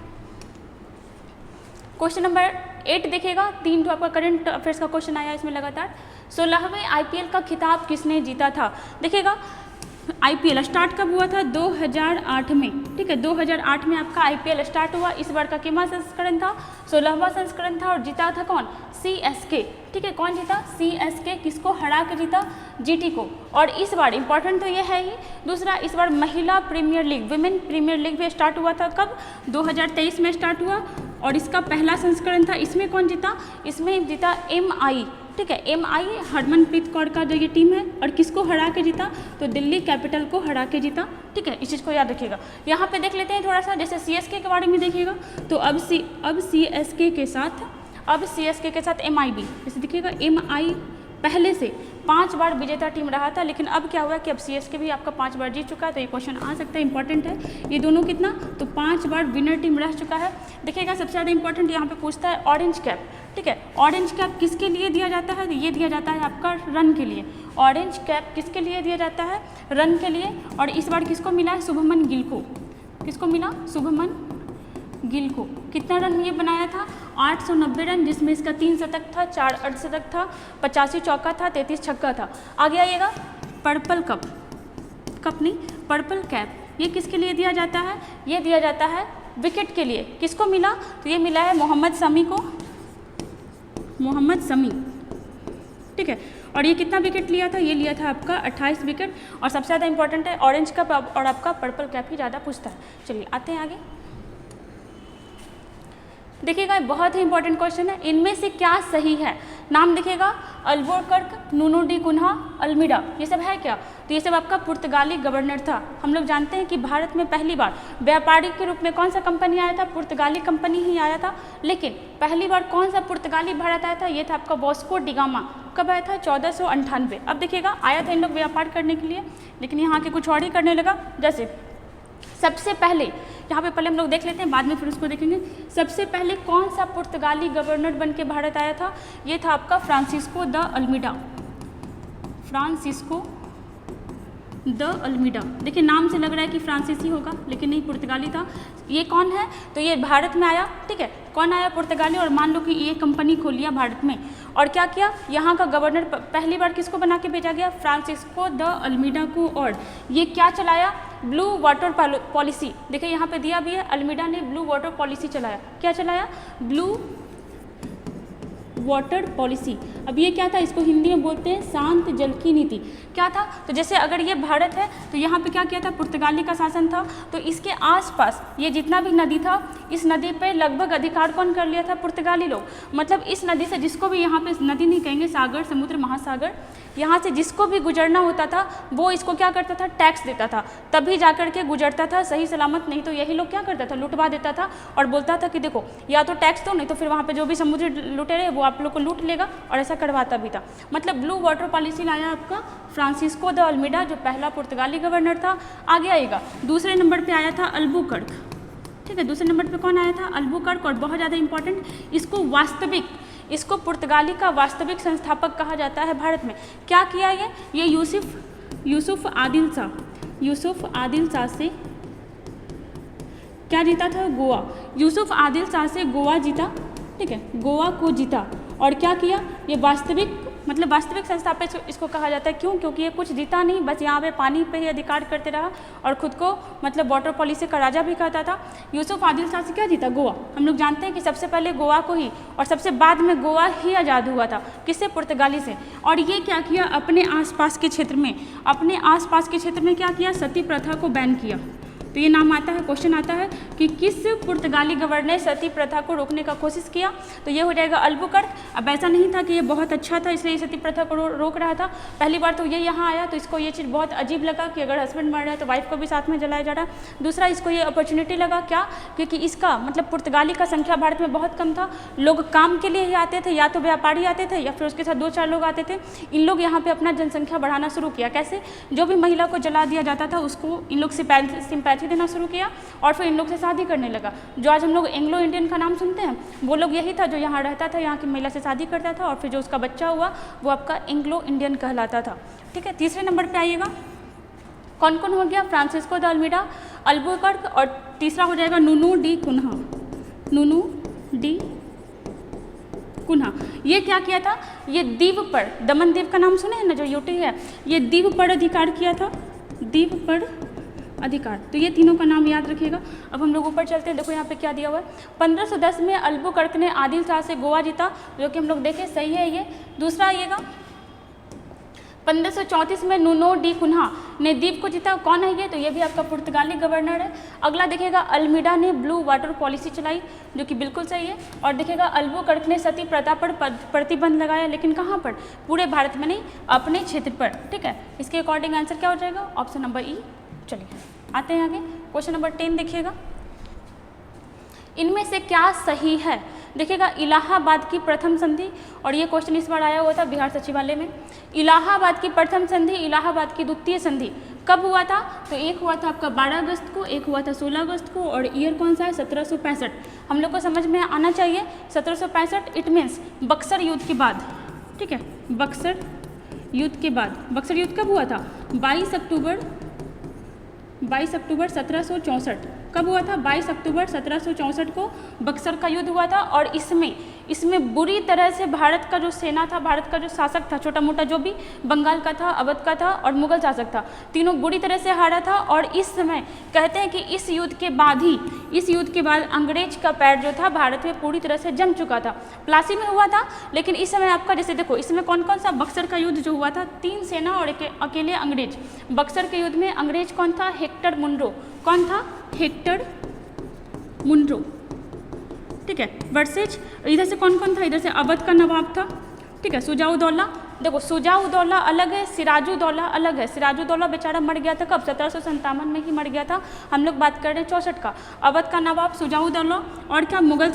क्वेश्चन नंबर 8 देखिएगा, 3 तो आपका करंट अफेयर्स का क्वेश्चन आया इसमें लगातार। 16वें आईपीएल का खिताब किसने जीता था? देखिएगा आईपीएल स्टार्ट कब हुआ था? 2008 में, ठीक है, 2008 में आपका आईपीएल स्टार्ट हुआ। इस बार का कितना संस्करण था? 16वां संस्करण था। और जीता था कौन? सीएसके, ठीक है, कौन जीता? सीएसके। किसको हरा के जीता? जीटी को। और इस बार इंपॉर्टेंट तो ये है ही, दूसरा इस बार महिला premier league, women premier league भी स्टार्ट हुआ था। कब? 2023 में स्टार्ट हुआ और इसका पहला संस्करण था। इसमें कौन जीता? इसमें जीता एमआई, ठीक है, एमआई हरमनप्रीत कौर का जो ये टीम है। और किसको हरा के जीता? तो दिल्ली कैपिटल को हरा के जीता, ठीक है, इस चीज़ को याद रखिएगा। यहाँ पे देख लेते हैं थोड़ा सा, जैसे सीएसके के बारे में देखिएगा तो अब सीएसके के साथ एमआई भी, जैसे देखिएगा एमआई पहले से 5 बार विजेता टीम रहा था, लेकिन अब क्या हुआ कि अब सीएसके भी आपका 5 बार जीत चुका है। तो ये क्वेश्चन आ सकता है, इंपॉर्टेंट है। ये दोनों कितना? तो 5 बार विनर टीम रह चुका है। देखिएगा सबसे ज़्यादा इंपॉर्टेंट यहाँ पे पूछता है ऑरेंज कैप, ठीक है, ऑरेंज कैप किसके लिए दिया जाता है? तो ये दिया जाता है आपका रन के लिए। ऑरेंज कैप किसके लिए दिया जाता है? रन के लिए। और इस बार किसको मिला है? शुभमन गिल को। किसको मिला? शुभमन गिल को। कितना रन ये बनाया था? 890 रन, जिसमें इसका 3 शतक था, 4 अर्धशतक था, 85 चौका था, 33 छक्का था। आगे आइएगा, पर्पल कप नहीं, पर्पल कैप, ये किसके लिए दिया जाता है? ये दिया जाता है विकेट के लिए। किसको मिला? तो ये मिला है मोहम्मद शमी को, मोहम्मद शमी, ठीक है। और ये कितना विकेट लिया था? ये लिया था आपका 28 विकेट। और सबसे ज़्यादा इंपॉर्टेंट है ऑरेंज कप और आपका पर्पल कैप ही ज़्यादा पूछता है। चलिए आते हैं आगे। देखिएगा बहुत ही इंपॉर्टेंट क्वेश्चन है, इनमें से क्या सही है? नाम देखिएगा, Albuquerque, Nuno de Cunha, Almeida, ये सब है क्या? तो ये सब आपका पुर्तगाली गवर्नर था। हम लोग जानते हैं कि भारत में पहली बार व्यापारी के रूप में कौन सा कंपनी आया था? पुर्तगाली कंपनी ही आया था। लेकिन पहली बार कौन सा पुर्तगाली भारत आया था? ये था आपका वास्को डी गामा। कब आया था? 1498। अब देखिएगा आया था इन लोग व्यापार करने के लिए, लेकिन यहाँ के कुछ और ही करने लगा। जैसे सबसे पहले यहाँ पे पहले हम लोग देख लेते हैं, बाद में फिर उसको देखेंगे। सबसे पहले कौन सा पुर्तगाली गवर्नर बन के भारत आया था? ये था आपका Francisco de Almeida. Francisco de Almeida, देखिए नाम से लग रहा है कि फ्रांसीसी होगा, लेकिन नहीं, पुर्तगाली था। ये कौन है? तो ये भारत में आया, ठीक है, कौन आया? पुर्तगाली। और मान लो कि ये कंपनी खोल लिया भारत में, और क्या किया? यहाँ का गवर्नर पहली बार किसको बना के भेजा गया? फ्रांसिस्को द अल्मीडा को। और ये क्या चलाया? Blue water policy. देखिए यहाँ पे दिया भी है, अल्मीडा ने ब्लू वाटर पॉलिसी चलाया। क्या चलाया? Blue water policy. अब ये क्या था? इसको हिंदी में बोलते हैं शांत जल की नीति। क्या था? तो जैसे अगर ये भारत है तो यहाँ पे क्या किया था? पुर्तगाली का शासन था, तो इसके आसपास ये जितना भी नदी था, इस नदी पे लगभग अधिकार कौन कर लिया था? पुर्तगाली लोग। मतलब इस नदी से जिसको भी, यहाँ पे नदी नहीं कहेंगे, सागर, समुद्र, महासागर, यहाँ से जिसको भी गुजरना होता था वो इसको क्या करता था? टैक्स देता था, तभी जा कर के गुजरता था सही सलामत। नहीं तो यही लोग क्या करता था? लुटवा देता था और बोलता था कि देखो या तो टैक्स दो, नहीं तो फिर वहाँ पे जो भी समुद्र लुटेरे वो आप लोग को लूट लेगा, और ऐसा करवाता भी था। मतलब ब्लू वाटर पॉलिसी लाया आपका फ्रांसिस्को द अल्मीडा, जो पहला पुर्तगाली गवर्नर था। आगे आएगा, दूसरे नंबर पर आया था अल्बुकर्क, ठीक है, दूसरे नंबर पर कौन आया था? अल्बुकर्क। और बहुत ज़्यादा इंपॉर्टेंट, इसको पुर्तगाली का वास्तविक संस्थापक कहा जाता है भारत में। क्या किया ये यूसुफ आदिल शाह से क्या जीता था? गोवा। यूसुफ आदिल शाह से गोवा जीता, ठीक है, गोवा को जीता। और क्या किया? ये वास्तविक मतलब वास्तविक संस्थापक इसको कहा जाता है। क्यों? क्योंकि ये कुछ जीता नहीं, बस यहाँ पे पानी पे ही अधिकार करते रहा और खुद को मतलब वाटर पॉलिसी का राजा भी कहता था। यूसुफ आदिल शाह से क्या जीता? गोवा। हम लोग जानते हैं कि सबसे पहले गोवा को ही और सबसे बाद में गोवा ही आज़ाद हुआ था। किससे? पुर्तगाली से। और ये क्या किया? अपने आसपास के क्षेत्र में क्या किया? सती प्रथा को बैन किया। तो ये नाम आता है, क्वेश्चन आता है कि किस पुर्तगाली गवर्नर ने सती प्रथा को रोकने का कोशिश किया? तो ये हो जाएगा अल्बुकर्क। अब ऐसा नहीं था कि ये बहुत अच्छा था इसलिए सती प्रथा को रोक रहा था। पहली बार तो ये यहाँ आया तो इसको ये चीज़ बहुत अजीब लगा कि अगर हस्बैंड मर रहा है तो वाइफ को भी साथ में जलाया जा रहा है। दूसरा, इसको ये अपॉर्चुनिटी लगा, क्या? क्योंकि इसका मतलब पुर्तगाली का संख्या भारत में बहुत कम था। लोग काम के लिए ही आते थे, या तो व्यापारी आते थे या फिर उसके साथ 2-4 लोग आते थे। इन लोग यहाँ पर अपना जनसंख्या बढ़ाना शुरू किया। कैसे? जो भी महिला को जला दिया जाता था उसको इन लोग सिंपैथी देना शुरू किया और फिर इन लोग से शादी करने लगा। जो आज हम लोग एंग्लो इंडियन का नाम सुनते हैं, वो लोग यही था जो यहाँ रहता था, यहाँ की महिला से शादी करता था और फिर जो उसका बच्चा हुआ वो आपका एंग्लो इंडियन कहलाता था। ठीक है, तीसरे नंबर पे आइएगा। कौन कौन हो गया? फ्रांसिस्को द अल्मीडा, अल्बुकर्क और तीसरा हो जाएगा नूनू डी कुन्हा। नूनू डी कुन्हा। ये क्या किया था? ये द्वीप पर, दमन द्वीप का नाम सुने हैं ना, जो यूटी है, ये द्वीप पर अधिकार किया था। द्वीप पर अधिकार। तो ये तीनों का नाम याद रखिएगा। अब हम लोग ऊपर चलते हैं। देखो यहाँ पे क्या दिया हुआ है। 1510 में अल्बुकर्क ने आदिल शाह से गोवा जीता, जो कि हम लोग देखें सही है ये। दूसरा आइएगा, 1534 में नूनो डी कुन्हा ने द्वीप को जीता। कौन है ये? तो ये भी आपका पुर्तगाली गवर्नर है। अगला देखिएगा, अल्मीडा ने ब्लू वाटर पॉलिसी चलाई, जो कि बिल्कुल सही है। और देखिएगा, अल्बुकर्क ने सती प्रथा पर प्रतिबंध लगाया, लेकिन कहाँ पर? पूरे भारत में नहीं, अपने क्षेत्र पर। ठीक है, इसके अकॉर्डिंग आंसर क्या हो जाएगा? ऑप्शन नंबर ई। चलिए आते हैं आगे। क्वेश्चन नंबर 10 देखिएगा। इनमें से क्या सही है? देखिएगा, इलाहाबाद की प्रथम संधि, और ये क्वेश्चन इस बार आया हुआ था बिहार सचिवालय में। इलाहाबाद की प्रथम संधि, इलाहाबाद की द्वितीय संधि कब हुआ था? तो एक हुआ था आपका 12 अगस्त को, एक हुआ था 16 अगस्त को, और ईयर कौन सा है? 1765। हम लोग को समझ में आना चाहिए 1765 इट मीन्स बक्सर युद्ध के बाद। ठीक है, बक्सर युद्ध के बाद। बक्सर युद्ध कब हुआ था? 22 अक्टूबर 1764। कब हुआ था? 22 अक्टूबर 1764 को बक्सर का युद्ध हुआ था। और इसमें बुरी तरह से भारत का जो सेना था, भारत का जो शासक था, छोटा मोटा जो भी, बंगाल का था, अवध का था और मुगल शासक था, तीनों बुरी तरह से हारा था। और इस समय कहते हैं कि इस युद्ध के बाद अंग्रेज का पैर जो था भारत में पूरी तरह से जम चुका था। प्लासी में हुआ था, लेकिन इस समय आपका जैसे देखो, इसमें कौन कौन सा? बक्सर का युद्ध जो हुआ था, 3 सेना और अकेले अंग्रेज। बक्सर के युद्ध में अंग्रेज कौन था? Hector Munro. कौन था? Hector Munro. ठीक है, वर्सेज इधर से कौन कौन था? इधर से अवध का नवाब था। ठीक है, सुजाउद्दौला। देखो, सुजाउद्दौला अलग है, सिराजुद्दौला अलग है। सिराजुद्दौला बेचारा मर गया था कब? 1757 में ही मर गया था। हम लोग बात कर रहे हैं 64 का। अवध का नवाब सुजाउद्दौला। और क्या? मुगल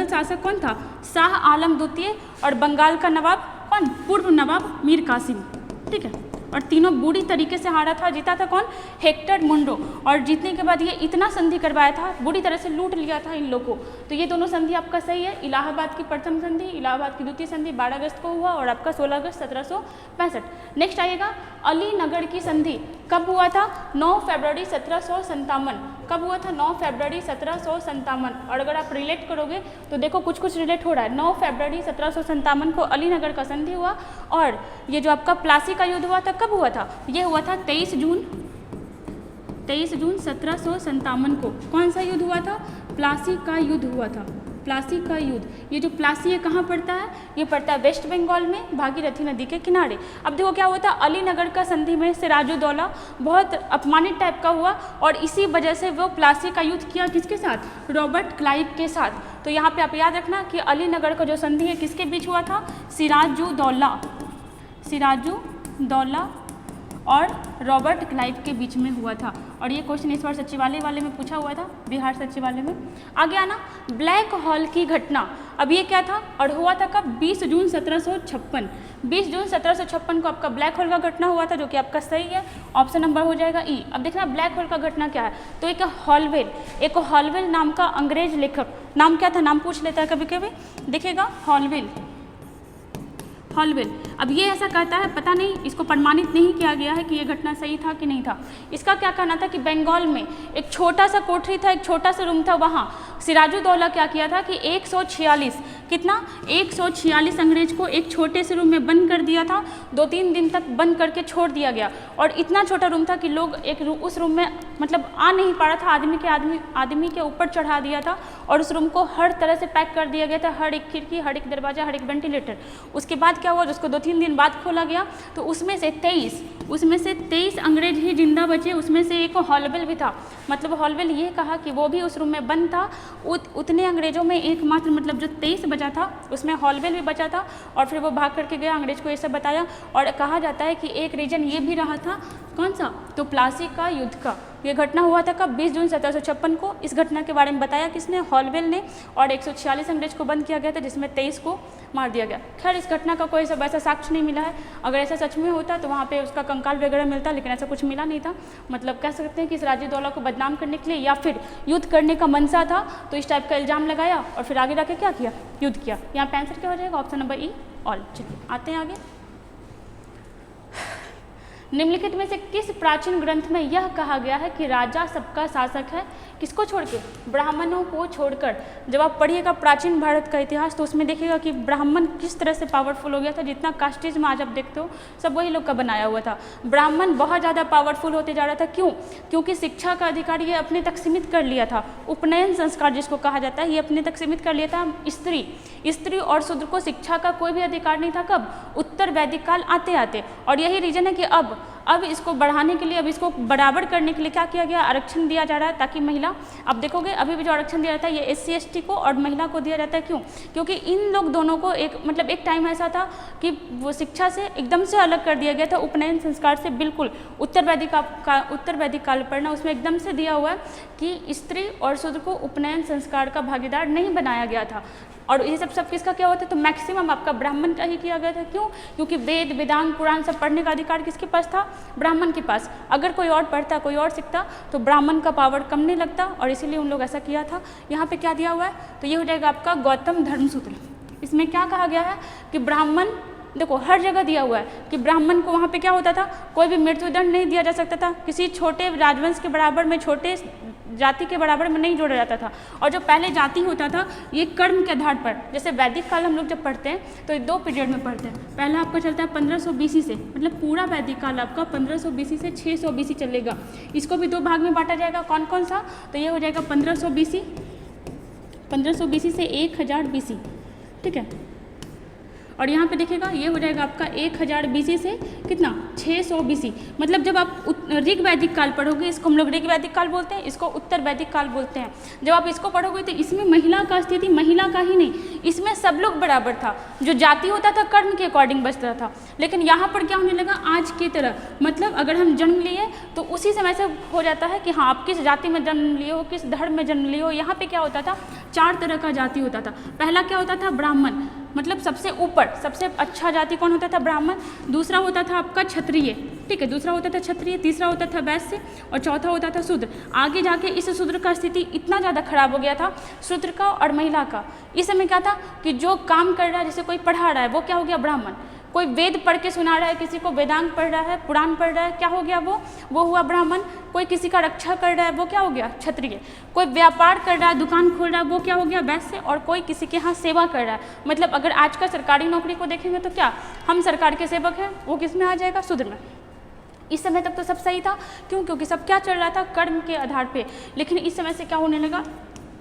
शासक कौन था? शाह आलम द्वितीय। और बंगाल का नवाब कौन? पूर्व नवाब मीर कासिम। ठीक है, और तीनों बुरी तरीके से हारा था। जीता था कौन? Hector Munro. और जीतने के बाद ये इतना संधि करवाया था, बुरी तरह से लूट लिया था इन लोगों को। तो ये दोनों संधि आपका सही है। इलाहाबाद की प्रथम संधि, इलाहाबाद की द्वितीय संधि 12 अगस्त को हुआ, और आपका 16 अगस्त 1765। नेक्स्ट आइएगा, अलीनगर की संधि कब हुआ था? 9 फरवरी 1757। कब हुआ था? 9 फरवरी 1757। और अगर आप रिलेट करोगे तो देखो कुछ रिलेट हो रहा है। 9 फरवरी 1757 को अलीनगर का संधि हुआ। और ये जो आपका प्लासी का युद्ध हुआ था, कब हुआ था? ये हुआ था 23 जून 1757 को। कौन सा युद्ध हुआ था? प्लासी का युद्ध हुआ था। प्लासी का युद्ध। ये जो प्लासी है कहाँ पड़ता है? ये पड़ता है वेस्ट बंगाल में, भागीरथी नदी के किनारे। अब देखो क्या हुआ था, अलीनगर का संधि में सिराजुद्दौला बहुत अपमानित टाइप का हुआ, और इसी वजह से वो प्लासी का युद्ध किया किसके साथ? रॉबर्ट क्लाइव के साथ। तो यहाँ पे आप याद रखना कि अलीनगर का जो संधि है किसके बीच हुआ था? सिराजुद्दौला और रॉबर्ट क्लाइव के बीच में हुआ था। और ये क्वेश्चन इस बार सचिवालय वाले में पूछा हुआ था, बिहार सचिवालय में। आगे आना, ब्लैक हॉल की घटना। अब ये क्या था और हुआ था कब? 20 जून 1756। 20 जून 1756 को आपका ब्लैक होल का घटना हुआ था, जो कि आपका सही है। ऑप्शन नंबर हो जाएगा ई। अब देखना ब्लैक होल का घटना क्या है। तो एक हॉलवेल नाम का अंग्रेज लेखक, नाम क्या था? नाम पूछ लेता है कभी कभी। देखिएगा, हॉलवेल। अब ये ऐसा कहता है, पता नहीं, इसको प्रमाणित नहीं किया गया है कि ये घटना सही था कि नहीं था। इसका क्या कहना था कि बंगाल में एक छोटा सा कोठरी था, एक छोटा सा रूम था, वहाँ सिराजुद्दौला क्या किया था कि 146 कितना 146 अंग्रेज को एक छोटे से रूम में बंद कर दिया था, 2-3 दिन तक बंद करके छोड़ दिया गया। और इतना छोटा रूम था कि लोग उस रूम में मतलब आ नहीं पा रहा था, आदमी के ऊपर चढ़ा दिया था और उस रूम को हर तरह से पैक कर दिया गया था, हर एक खिड़की, हर एक दरवाजा, हर एक वेंटिलेटर। उसके बाद क्या हुआ, उसको 2-3 दिन बाद खोला गया तो उसमें से 23 अंग्रेज ही जिंदा बचे। उसमें से एक हॉलवेल भी था, मतलब हॉलवेल ये कहा कि वो भी उस रूम में बंद था। उतने अंग्रेजों में एकमात्र मतलब जो 23 बचा था उसमें हॉलवेल भी बचा था। और फिर वो भाग करके गया, अंग्रेज को ये सब बताया। और कहा जाता है कि एक रीजन ये भी रहा था, कौन सा, तो प्लासी का युद्ध का। ये घटना हुआ था कब, 20 जून 1756 को। इस घटना के बारे में बताया किसने, हॉलवेल ने। और 146 अंग्रेज को बंद किया गया था जिसमें 23 को मार दिया गया। खैर इस घटना का कोई सब ऐसा साक्ष्य नहीं मिला है। अगर ऐसा सच में होता तो वहाँ पे उसका कंकाल वगैरह मिलता, लेकिन ऐसा कुछ मिला नहीं था। मतलब कह सकते हैं कि इस राजदौला को बदनाम करने के लिए या फिर युद्ध करने का मनसा था, तो इस टाइप का इल्ज़ाम लगाया और फिर आगे जाके क्या किया, युद्ध किया। यहाँ पे आंसर क्या हो जाएगा, ऑप्शन नंबर ई, ऑल। चलिए आते हैं आगे। निम्नलिखित में से किस प्राचीन ग्रंथ में यह कहा गया है कि राजा सबका शासक है, किसको छोड़ के, ब्राह्मणों को छोड़कर। जब आप पढ़िएगा प्राचीन भारत का इतिहास तो उसमें देखिएगा कि ब्राह्मण किस तरह से पावरफुल हो गया था। जितना कास्टिज्म आज आप देखते हो सब वही लोग का बनाया हुआ था। ब्राह्मण बहुत ज़्यादा पावरफुल होते जा रहा था। क्यों, क्योंकि शिक्षा का अधिकार ये अपने तक सीमित कर लिया था। उपनयन संस्कार जिसको कहा जाता है ये अपने तक सीमित कर लिया था। स्त्री और शूद्र को शिक्षा का कोई भी अधिकार नहीं था। कब, उत्तर वैदिक काल आते आते। और यही रीजन है कि अब इसको बढ़ाने के लिए, अब इसको बराबर करने के लिए क्या किया गया, आरक्षण दिया जा रहा है ताकि महिला, अब देखोगे अभी भी जो आरक्षण दिया जाता है ये SC ST को और महिला को दिया जाता है। क्यों, क्योंकि इन लोग दोनों को एक टाइम ऐसा था कि वो शिक्षा से एकदम से अलग कर दिया गया था, उपनयन संस्कार से बिल्कुल। उत्तर वैदिक काल पर ना उसमें एकदम से दिया हुआ है कि स्त्री और शूद्र को उपनयन संस्कार का भागीदार नहीं बनाया गया था। और ये सब किसका क्या होता है, तो मैक्सिमम आपका ब्राह्मण का ही किया गया था। क्यों, क्योंकि वेद वेदांग पुराण सब पढ़ने का अधिकार किसके पास था, ब्राह्मण के पास। अगर कोई और पढ़ता, कोई और सीखता तो ब्राह्मण का पावर कम नहीं लगता, और इसीलिए उन लोग ऐसा किया था। यहाँ पे क्या दिया हुआ है, तो ये हो जाएगा आपका गौतम धर्मसूत्र। इसमें क्या कहा गया है कि ब्राह्मण, देखो हर जगह दिया हुआ है कि ब्राह्मण को वहाँ पे क्या होता था, कोई भी मृत्युदंड नहीं दिया जा सकता था, किसी छोटे राजवंश के बराबर में, छोटे जाति के बराबर में नहीं जोड़ा जाता था। और जो पहले जाति होता था ये कर्म के आधार पर, जैसे वैदिक काल हम लोग जब पढ़ते हैं तो 2 पीरियड में पढ़ते हैं। पहला आपका चलता है 1500 BC से, मतलब पूरा वैदिक काल आपका 1500 BC से 600 BC चलेगा। इसको भी 2 भाग में बांटा जाएगा, कौन कौन सा, तो ये हो जाएगा 1500 BC से 1000 BC, ठीक है। और यहाँ पे देखिएगा ये हो जाएगा आपका 1000 BC से कितना, 600 BC। मतलब जब आप ऋग वैदिक काल पढ़ोगे, इसको हम लोग ऋग वैदिक काल बोलते हैं, इसको उत्तर वैदिक काल बोलते हैं। जब आप इसको पढ़ोगे तो इसमें महिला का स्थिति, महिला का ही नहीं, इसमें सब लोग बराबर था। जो जाति होता था कर्म के अकॉर्डिंग बचता था। लेकिन यहाँ पर क्या होने लगा, आज की तरह, मतलब अगर हम जन्म लिए तो उसी समय से हो जाता है कि हाँ आप किस जाति में जन्म लिए हो, किस धर्म में जन्म लिए हो। यहाँ पे क्या होता था, 4 तरह का जाति होता था। पहला क्या होता था, ब्राह्मण, मतलब सबसे ऊपर, सबसे अच्छा जाति कौन होता था, ब्राह्मण। दूसरा होता था आपका क्षत्रिय, ठीक है, दूसरा होता था क्षत्रिय, तीसरा होता था वैश्य और चौथा होता था शूद्र। आगे जाके इस शूद्र का स्थिति इतना ज़्यादा खराब हो गया था, शूद्र का और महिला का। इस समय क्या था कि जो काम कर रहा है, जैसे कोई पढ़ा रहा है, वो क्या हो गया, ब्राह्मण। कोई वेद पढ़ के सुना रहा है, किसी को वेदांग पढ़ रहा है, पुराण पढ़ रहा है, क्या हो गया, वो हुआ ब्राह्मण। कोई किसी का रक्षा कर रहा है, वो क्या हो गया, क्षत्रिय। कोई व्यापार कर रहा है, दुकान खोल रहा है, वो क्या हो गया, वैश्य। और कोई किसी के यहाँ सेवा कर रहा है, मतलब अगर आज का सरकारी नौकरी को देखेंगे तो क्या हम सरकार के सेवक हैं, वो किस में आ जाएगा, शूद्र में। इस समय तक तो सब सही था, क्यों, क्योंकि सब क्या चल रहा था, कर्म के आधार पे। लेकिन इस समय से क्या होने लगा,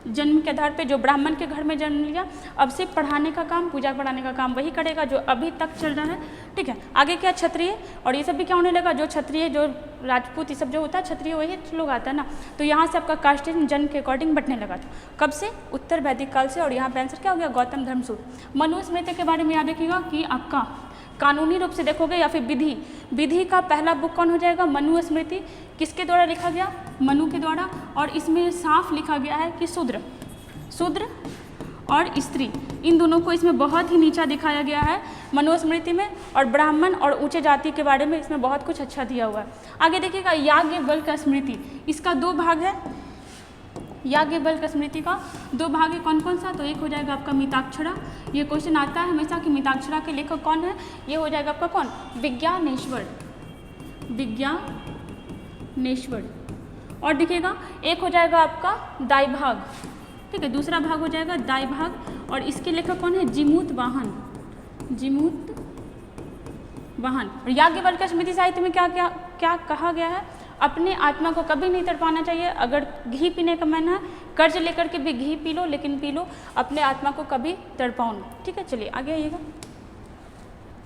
जन्म के आधार पे। जो ब्राह्मण के घर में जन्म लिया, अब से पढ़ाने का काम, पूजा पढ़ाने का काम वही करेगा जो अभी तक चल रहा है, ठीक है। आगे क्या, क्षत्रिय, और ये सब भी क्या होने लगा, जो क्षत्रिय, जो राजपूत, ये सब जो होता है क्षत्रिय, वही लोग आता है ना। तो यहाँ से आपका कास्टिज्म जन्म के अकॉर्डिंग बढ़ने लगा था। कब से, उत्तर वैदिक काल से। और यहाँ पे आंसर क्या हो गया, गौतम धर्मसूत्र। मनुस्मृति के बारे में याद रखिएगा कि आपका कानूनी रूप से देखोगे या फिर विधि का पहला बुक कौन हो जाएगा, मनुस्मृति। किसके द्वारा लिखा गया, मनु के द्वारा। और इसमें साफ लिखा गया है कि शूद्र और स्त्री, इन दोनों को इसमें बहुत ही नीचा दिखाया गया है मनुस्मृति में। और ब्राह्मण और ऊंचे जाति के बारे में इसमें बहुत कुछ अच्छा दिया हुआ है। आगे देखिएगा याज्ञवल्क्य स्मृति, इसका 2 भाग है। याज्ञवल्क्य स्मृति का 2 भाग है, कौन कौन सा, तो एक हो जाएगा आपका मिताक्षरा। ये क्वेश्चन आता है हमेशा कि मिताक्षरा के लेखक कौन है, ये हो जाएगा आपका कौन, विज्ञानेश्वर। और देखिएगा एक हो जाएगा आपका दायभाग। ठीक है। दूसरा भाग हो जाएगा दाई भाग, और इसके लेखक कौन है? जीमूत वाहन, जीमूत वाहन। और याज्ञवल्क्य स्मृति साहित्य में क्या क्या क्या कहा गया है? अपने आत्मा को कभी नहीं तड़पाना चाहिए। अगर घी पीने का मन है, कर्ज लेकर के भी घी पी लो, लेकिन पी लो, अपने आत्मा को कभी तड़पाओ नहीं। ठीक है, चलिए आगे आइएगा।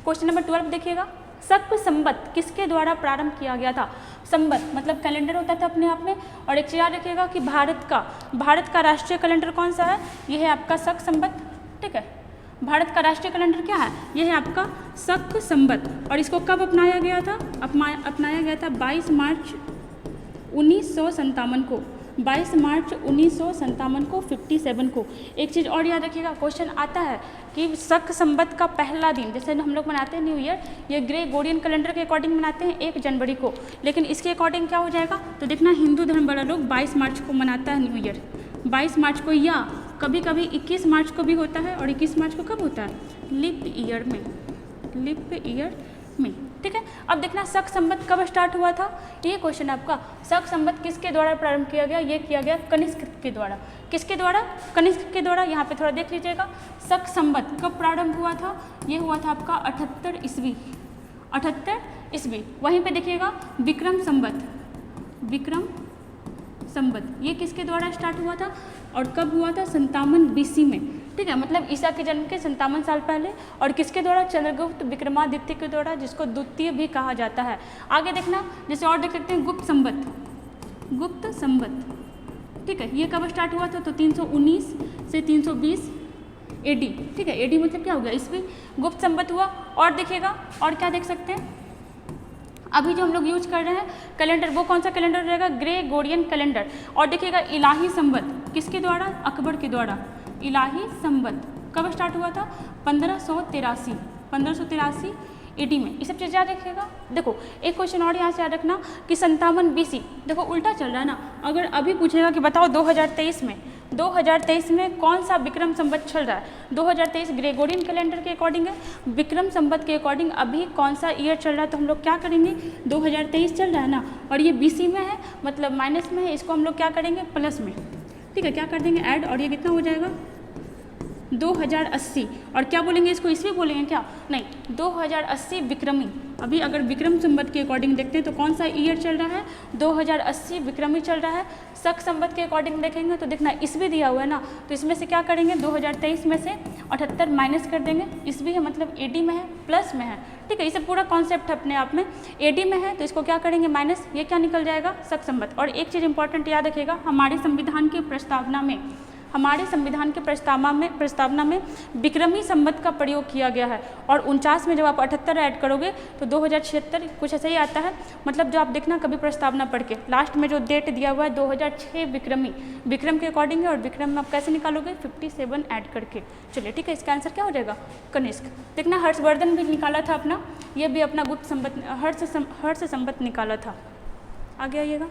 क्वेश्चन नंबर 12 देखिएगा। शक संवत किसके द्वारा प्रारंभ किया गया था? संवत मतलब कैलेंडर होता था अपने आप में। और एक चीज याद रखिएगा कि भारत का राष्ट्रीय कैलेंडर कौन सा है? यह है आपका शक संवत। ठीक है, भारत का राष्ट्रीय कैलेंडर क्या है? यह है आपका शक संवत। और इसको कब अपनाया गया था? अपनाया गया था 22 मार्च 1957 को, 22 मार्च 1957 को, 57 को। एक चीज़ और याद रखिएगा, क्वेश्चन आता है कि शक संवत का पहला दिन, जैसे हम लोग मनाते हैं न्यू ईयर, ये ग्रेगोरियन कैलेंडर के अकॉर्डिंग मनाते हैं 1 जनवरी को, लेकिन इसके अकॉर्डिंग क्या हो जाएगा? तो देखना, हिंदू धर्म वाला लोग 22 मार्च को मनाता है न्यू ईयर, 22 मार्च को, या कभी कभी 21 मार्च को भी होता है। और 21 मार्च को कब होता है? लीप ईयर में, लीप ईयर में। ठीक है, अब देखना शक संवत कब स्टार्ट हुआ था? ये क्वेश्चन आपका। शक संवत किसके द्वारा प्रारंभ किया गया? ये किया गया कनिष्क के द्वारा। किसके द्वारा? कनिष्क के द्वारा। यहाँ पे थोड़ा देख लीजिएगा, शक संवत कब प्रारंभ हुआ था? ये हुआ था आपका 78 ईस्वी, 78 ईस्वी। वहीं पे देखिएगा विक्रम संवत, विक्रम संवत ये किसके द्वारा स्टार्ट हुआ था और कब हुआ था? 57 BC में। ठीक है, मतलब ईसा के जन्म के 57 साल पहले। और किसके द्वारा? चंद्रगुप्त विक्रमादित्य के द्वारा, जिसको द्वितीय भी कहा जाता है। आगे देखना, जैसे और देख सकते हैं गुप्त संवत, गुप्त संवत। ठीक है, ये कब स्टार्ट हुआ था? तो 319 से 320 AD। ठीक है, AD मतलब क्या हो गया? ईस्वी। गुप्त संवत हुआ। और देखिएगा, और क्या देख सकते हैं, अभी जो हम लोग यूज कर रहे हैं कैलेंडर, वो कौन सा कैलेंडर रहेगा? Gregorian calendar. और देखिएगा इलाही संवत किसके द्वारा? अकबर के द्वारा। इलाही संवत कब स्टार्ट हुआ था? 1583, 1583 AD में। ये सब चीज़ याद रखिएगा। देखो एक क्वेश्चन और यहाँ से याद रखना कि 57 BC, देखो उल्टा चल रहा है ना। अगर अभी पूछेगा कि बताओ 2023 में कौन सा विक्रम संवत चल रहा है? 2023 ग्रेगोरियन कैलेंडर के अकॉर्डिंग है, विक्रम संवत के अकॉर्डिंग अभी कौन सा ईयर चल रहा है? तो हम लोग क्या करेंगे? 2023 चल रहा है ना, और ये BC में है, मतलब माइनस में है, इसको हम लोग क्या करेंगे? प्लस में। ठीक है, क्या कर देंगे? ऐड। और ये कितना हो जाएगा? 2080। और क्या बोलेंगे इसको? ईस्वी बोलेंगे क्या? नहीं, 2080 विक्रमी। अभी अगर विक्रम संवत के अकॉर्डिंग देखते हैं तो कौन सा ईयर चल रहा है? 2080 विक्रमी चल रहा है। शक संवत के अकॉर्डिंग देखेंगे तो देखना ईस्वी दिया हुआ है ना, तो इसमें से क्या करेंगे? 2023 में से 78 माइनस कर देंगे। ईस्वी है मतलब AD में है, प्लस में है। ठीक है, इसे पूरा कॉन्सेप्ट अपने आप में। AD में है तो इसको क्या करेंगे? माइनस। ये क्या निकल जाएगा? शक संवत। और एक चीज़ इंपॉर्टेंट याद रखिएगा, हमारे संविधान की प्रस्तावना में विक्रमी संवत का प्रयोग किया गया है। और 49 में जब आप 78 ऐड करोगे तो 2076 कुछ ऐसा ही आता है। मतलब जो आप देखना कभी प्रस्तावना पढ़ के, लास्ट में जो डेट दिया हुआ है 2006 विक्रमी, विक्रम के अकॉर्डिंग है। और विक्रम में आप कैसे निकालोगे? 57 ऐड करके। चलिए ठीक है, इसका आंसर क्या हो जाएगा? कनिष्क। देखना हर्षवर्धन भी निकाला था अपना, ये भी अपना गुप्त संवत हर्ष संवत निकाला था। आगे आइएगा।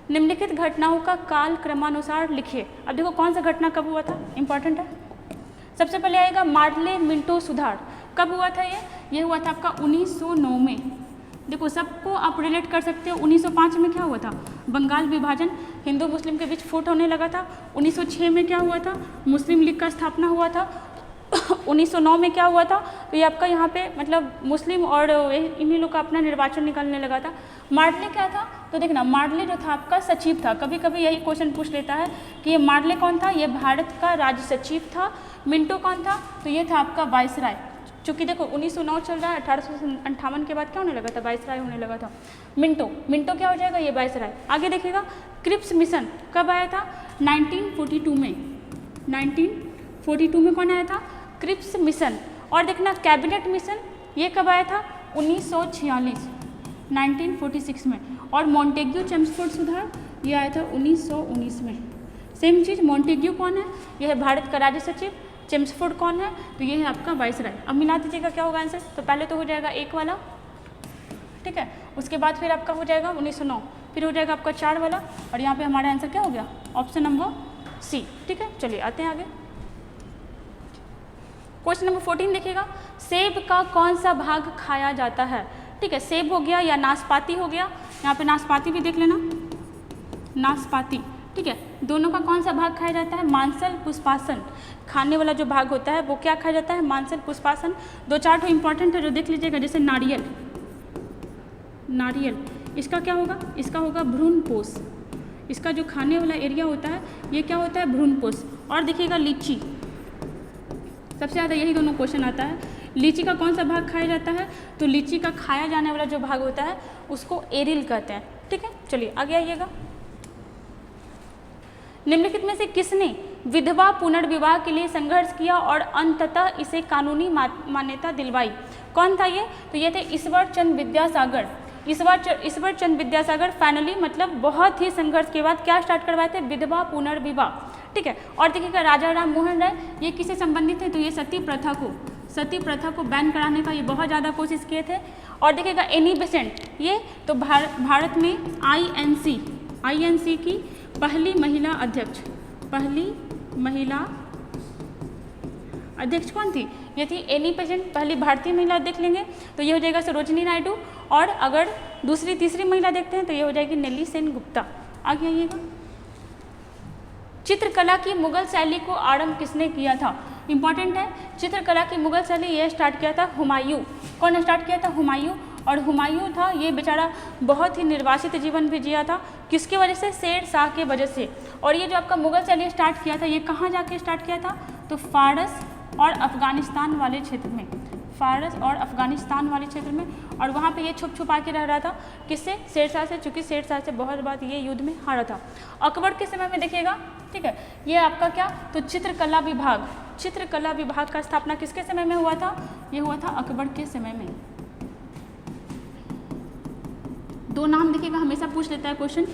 निम्नलिखित घटनाओं का काल क्रमानुसार लिखिए। अब देखो कौन सा घटना कब हुआ था, इंपॉर्टेंट है। सबसे पहले आएगा मार्ले मिंटो सुधार। कब हुआ था ये हुआ था आपका 1909 में। देखो सबको आप रिलेट कर सकते हो। 1905 में क्या हुआ था? बंगाल विभाजन, हिंदू मुस्लिम के बीच फूट होने लगा था। 1906 में क्या हुआ था? मुस्लिम लीग का स्थापना हुआ था। 1909 में क्या हुआ था? तो ये आपका यहाँ पे मतलब मुस्लिम और इन्हीं लोग का अपना निर्वाचन निकलने लगा था। मार्ले क्या था? तो देखना मार्ले जो था आपका सचिव था। कभी कभी यही क्वेश्चन पूछ लेता है कि ये मार्ले कौन था? ये भारत का राज्य सचिव था। मिंटो कौन था? तो ये था आपका वायसराय। चूँकि देखो 1909 चल रहा है, 1858 के बाद क्या होने लगा था? वायसराय होने लगा था। मिंटो क्या हो जाएगा? ये वायसराय। आगे देखिएगा क्रिप्स मिशन कब आया था? 1942 में। 1942 में कौन आया था? Cripps mission. और देखना कैबिनेट मिशन ये कब आया था? 1946, 1946 में। और मॉन्टेग्यू चेम्सफोर्ड सुधार ये आया था 1919 में। सेम चीज़, मॉन्टेग्यू कौन है? ये है भारत का राज्य सचिव। चेम्सफोर्ड कौन है? तो ये है आपका वायसराय। अब मिला दीजिएगा क्या होगा आंसर। तो पहले तो हो जाएगा एक वाला, ठीक है, उसके बाद फिर आपका हो जाएगा 1909, फिर हो जाएगा आपका 4 वाला, और यहाँ पे हमारा आंसर क्या हो गया? Option number C। ठीक है, चलिए आते हैं आगे। क्वेश्चन नंबर 14 देखिएगा। सेब का कौन सा भाग खाया जाता है? ठीक है, सेब हो गया या नाशपाती हो गया। यहाँ पे नाशपाती भी देख लेना, नाशपाती। ठीक है, दोनों का कौन सा भाग खाया जाता है? मांसल पुष्पासन, खाने वाला जो भाग होता है वो क्या खाया जाता है? मांसल पुष्पासन। दो चार तो इंपॉर्टेंट है जो देख लीजिएगा, जैसे नारियल, नारियल इसका क्या होगा? इसका होगा भ्रूणपोष। इसका जो खाने वाला एरिया होता है ये क्या होता है? भ्रूणपोष। और देखिएगा लीची, सबसे ज़्यादा यही दोनों क्वेश्चन आता है। लीची का कौन सा भाग खाया जाता है? तो लीची का खाया जाने वाला जो भाग होता है उसको एरिल कहते हैं। ठीक है, चलिए आगे आइएगा। निम्नलिखित में से किसने विधवा पुनर्विवाह के लिए संघर्ष किया और अंततः इसे कानूनी मान्यता दिलवाई? कौन था ये? तो ये थे ईश्वर चंद्र विद्यासागर। ईश्वर चंद्र विद्यासागर फाइनली मतलब बहुत ही संघर्ष के बाद क्या स्टार्ट करवाए थे? विधवा पुनर्विवाह। ठीक है, और देखिएगा राजा राम मोहन राय ये किससे संबंधित थे? तो ये सती प्रथा को बैन कराने का ये बहुत ज़्यादा कोशिश किए थे। और देखिएगा एनी बेसेंट, ये तो भारत में आईएनसी की पहली महिला अध्यक्ष कौन थी? ये थी एनी बेसेंट, पहली भारतीय महिला। देख लेंगे तो ये हो जाएगा सरोजिनी नायडू, और अगर दूसरी तीसरी महिला देखते हैं तो ये हो जाएगी नेली सेन गुप्ता। आगे आइएगा। चित्रकला की मुगल शैली को आरंभ किसने किया था? इंपॉर्टेंट है, चित्रकला की मुगल शैली ये स्टार्ट किया था हुमायूं। कौन स्टार्ट किया था? हुमायूं। और हुमायूं था ये बेचारा बहुत ही निर्वासित जीवन भी जिया था। किसकी वजह से? शेर शाह के वजह से। और ये जो आपका मुगल शैली स्टार्ट किया था ये कहाँ जाके स्टार्ट किया था? तो फारस और अफगानिस्तान वाले क्षेत्र में, और वहाँ पे ये छुप छुपा के रह रहा था। किससे? शेरशाह से, चूँकि शेरशाह से बहुत बार ये युद्ध में हारा था। अकबर के समय में देखिएगा, ठीक है, ये आपका क्या? तो चित्रकला विभाग का स्थापना किसके समय में हुआ था? ये हुआ था अकबर के समय में। दो नाम देखिएगा, हमेशा पूछ लेता है क्वेश्चन,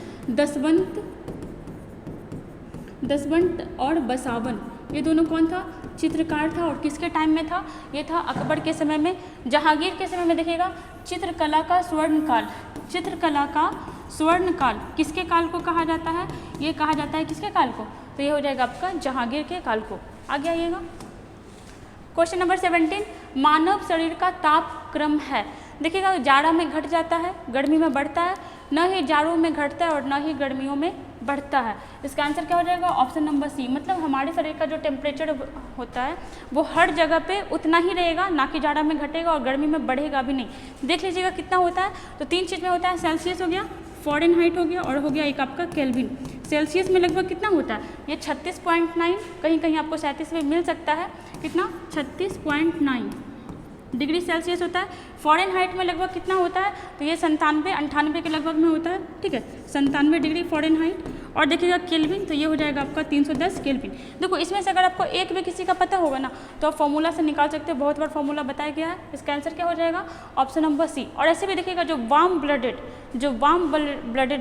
दसवंत और बसावन, ये दोनों कौन था? चित्रकार था। और किसके टाइम में था? ये था अकबर के समय में। जहांगीर के समय में देखिएगा चित्रकला का स्वर्ण काल किसके काल को कहा जाता है? ये कहा जाता है किसके काल को? तो ये हो जाएगा आपका जहांगीर के काल को। आगे आइएगा। क्वेश्चन नंबर 17, मानव शरीर का ताप क्रम है। देखिएगा जाड़ा में घट जाता है, गर्मी में बढ़ता है, न ही जाड़ों में घटता है और न ही गर्मियों में बढ़ता है। इसका आंसर क्या हो जाएगा? Option number C. मतलब हमारे शरीर का जो टेम्परेचर होता है वो हर जगह पे उतना ही रहेगा, ना कि जाड़ा में घटेगा और गर्मी में बढ़ेगा भी नहीं। देख लीजिएगा कितना होता है, तो 3 चीज़ में होता है, सेल्सियस हो गया, फ़ारेनहाइट हो गया, और हो गया एक आपका केल्विन। सेल्सियस में लगभग कितना होता है? ये 36.9, कहीं कहीं आपको 37 में मिल सकता है। कितना? 36.9 डिग्री सेल्सियस होता है। फ़ारेनहाइट में लगभग कितना होता है? तो ये 97-98 के लगभग में होता है। ठीक है, 97 डिग्री फ़ारेनहाइट। और देखिएगा केल्विन, तो ये हो जाएगा आपका 310 केल्विन। देखो इसमें से अगर आपको एक भी किसी का पता होगा ना तो आप फॉर्मूला से निकाल सकते हो, बहुत बार फॉर्मूला बताया गया है। इसका आंसर क्या हो जाएगा? Option number C. और ऐसे भी देखिएगा जो वार्म ब्लडेड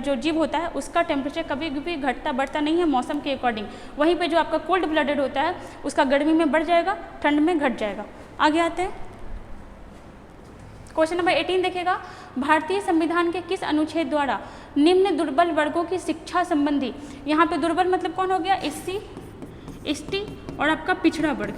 जो जीव होता है उसका टेम्परेचर कभी भी घटता बढ़ता नहीं है मौसम के अकॉर्डिंग। वहीं पर जो आपका कोल्ड ब्लडेड होता है उसका गर्मी में बढ़ जाएगा, ठंड में घट जाएगा। आगे आते हैं। क्वेश्चन नंबर 18 देखिएगा, भारतीय संविधान के किस अनुच्छेद द्वारा निम्न दुर्बल वर्गों की शिक्षा संबंधी, यहाँ पे दुर्बल मतलब कौन हो गया? SC, ST और आपका पिछड़ा वर्ग।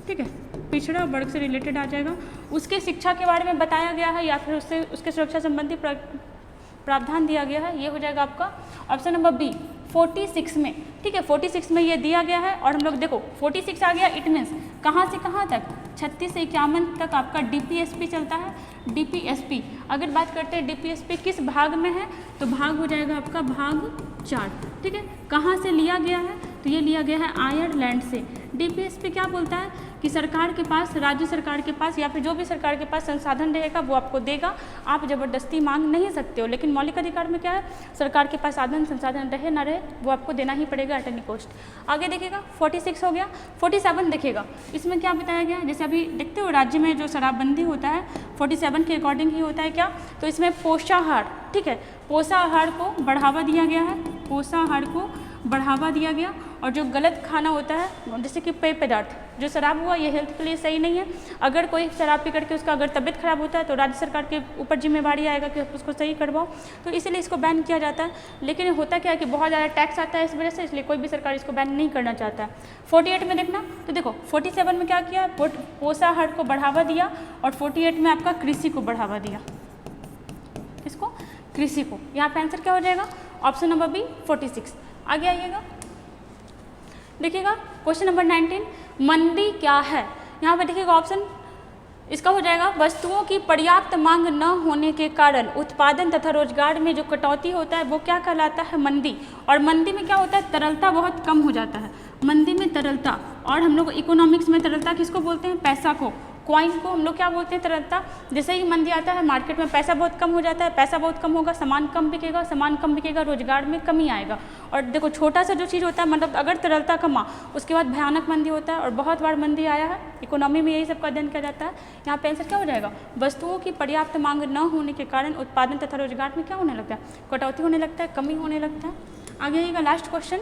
ठीक है, पिछड़ा वर्ग से रिलेटेड आ जाएगा, उसके शिक्षा के बारे में बताया गया है या फिर उसके सुरक्षा संबंधी प्रावधान दिया गया है। ये हो जाएगा आपका ऑप्शन नंबर बी 46 में। ठीक है, 46 में ये दिया गया है। और हम लोग देखो 46 आ गया, इट मीन्स कहाँ से कहाँ तक? 36 से 51 तक आपका DPSP चलता है। DPSP अगर बात करते हैं DPSP किस भाग में है, तो भाग हो जाएगा आपका भाग 4। ठीक है, कहाँ से लिया गया है? तो ये लिया गया है आयरलैंड से। DPSP क्या बोलता है कि सरकार के पास, राज्य सरकार के पास या फिर जो भी सरकार के पास संसाधन रहेगा वो आपको देगा, आप ज़बरदस्ती मांग नहीं सकते हो। लेकिन मौलिक अधिकार में क्या है? सरकार के पास साधन संसाधन रहे ना रहे वो आपको देना ही पड़ेगा एट एनी कॉस्ट। आगे देखिएगा 46 हो गया। 47 देखिएगा, इसमें क्या बताया गया है? जैसे अभी देखते हो राज्य में जो शराबबंदी होता है 47 के अकॉर्डिंग ही होता है क्या? तो इसमें पोषाहार, ठीक है, पोषाहार को बढ़ावा दिया गया है, पोषाहार को बढ़ावा दिया गया। और जो गलत खाना होता है जैसे कि पेय पदार्थ, जो शराब हुआ ये हेल्थ के लिए सही नहीं है। अगर कोई शराब पी करके उसका अगर तबीयत खराब होता है तो राज्य सरकार के ऊपर जिम्मेवारी आएगा कि उसको सही करवाओ, तो इसीलिए इसको बैन किया जाता है। लेकिन होता क्या है कि बहुत ज़्यादा टैक्स आता है इस वजह से, इसलिए कोई भी सरकार इसको बैन नहीं करना चाहता है। 48 में देखना तो देखो 47 में क्या किया? पोषाहार को बढ़ावा दिया, और 48 में आपका कृषि को बढ़ावा दिया। किसको? कृषि को। यहाँ पे आंसर क्या हो जाएगा? Option number B 46। आगे आइएगा, देखिएगा क्वेश्चन नंबर 19, मंदी क्या है। यहाँ पे देखिएगा ऑप्शन इसका हो जाएगा, वस्तुओं की पर्याप्त मांग न होने के कारण उत्पादन तथा रोजगार में जो कटौती होता है वो क्या कहलाता है, मंदी। और मंदी में क्या होता है, तरलता बहुत कम हो जाता है, मंदी में तरलता। और हम लोग इकोनॉमिक्स में तरलता किसको बोलते हैं, पैसा को, कॉइन को हम लोग क्या बोलते हैं, तरलता। जैसे ही मंदी आता है मार्केट में पैसा बहुत कम हो जाता है, पैसा बहुत कम होगा, सामान कम बिकेगा, सामान कम बिकेगा, रोजगार में कमी आएगा। और देखो छोटा सा जो चीज़ होता है, मतलब अगर तरलता कमा उसके बाद भयानक मंदी होता है, और बहुत बार मंदी आया है, इकोनॉमी में यही सब का अध्ययन किया जाता है। यहाँ पे आंसर क्या हो जाएगा, वस्तुओं की पर्याप्त मांग न होने के कारण उत्पादन तथा रोजगार में क्या होने लगता है, कटौती होने लगता है, कमी होने लगता है। आगे आइएगा लास्ट क्वेश्चन,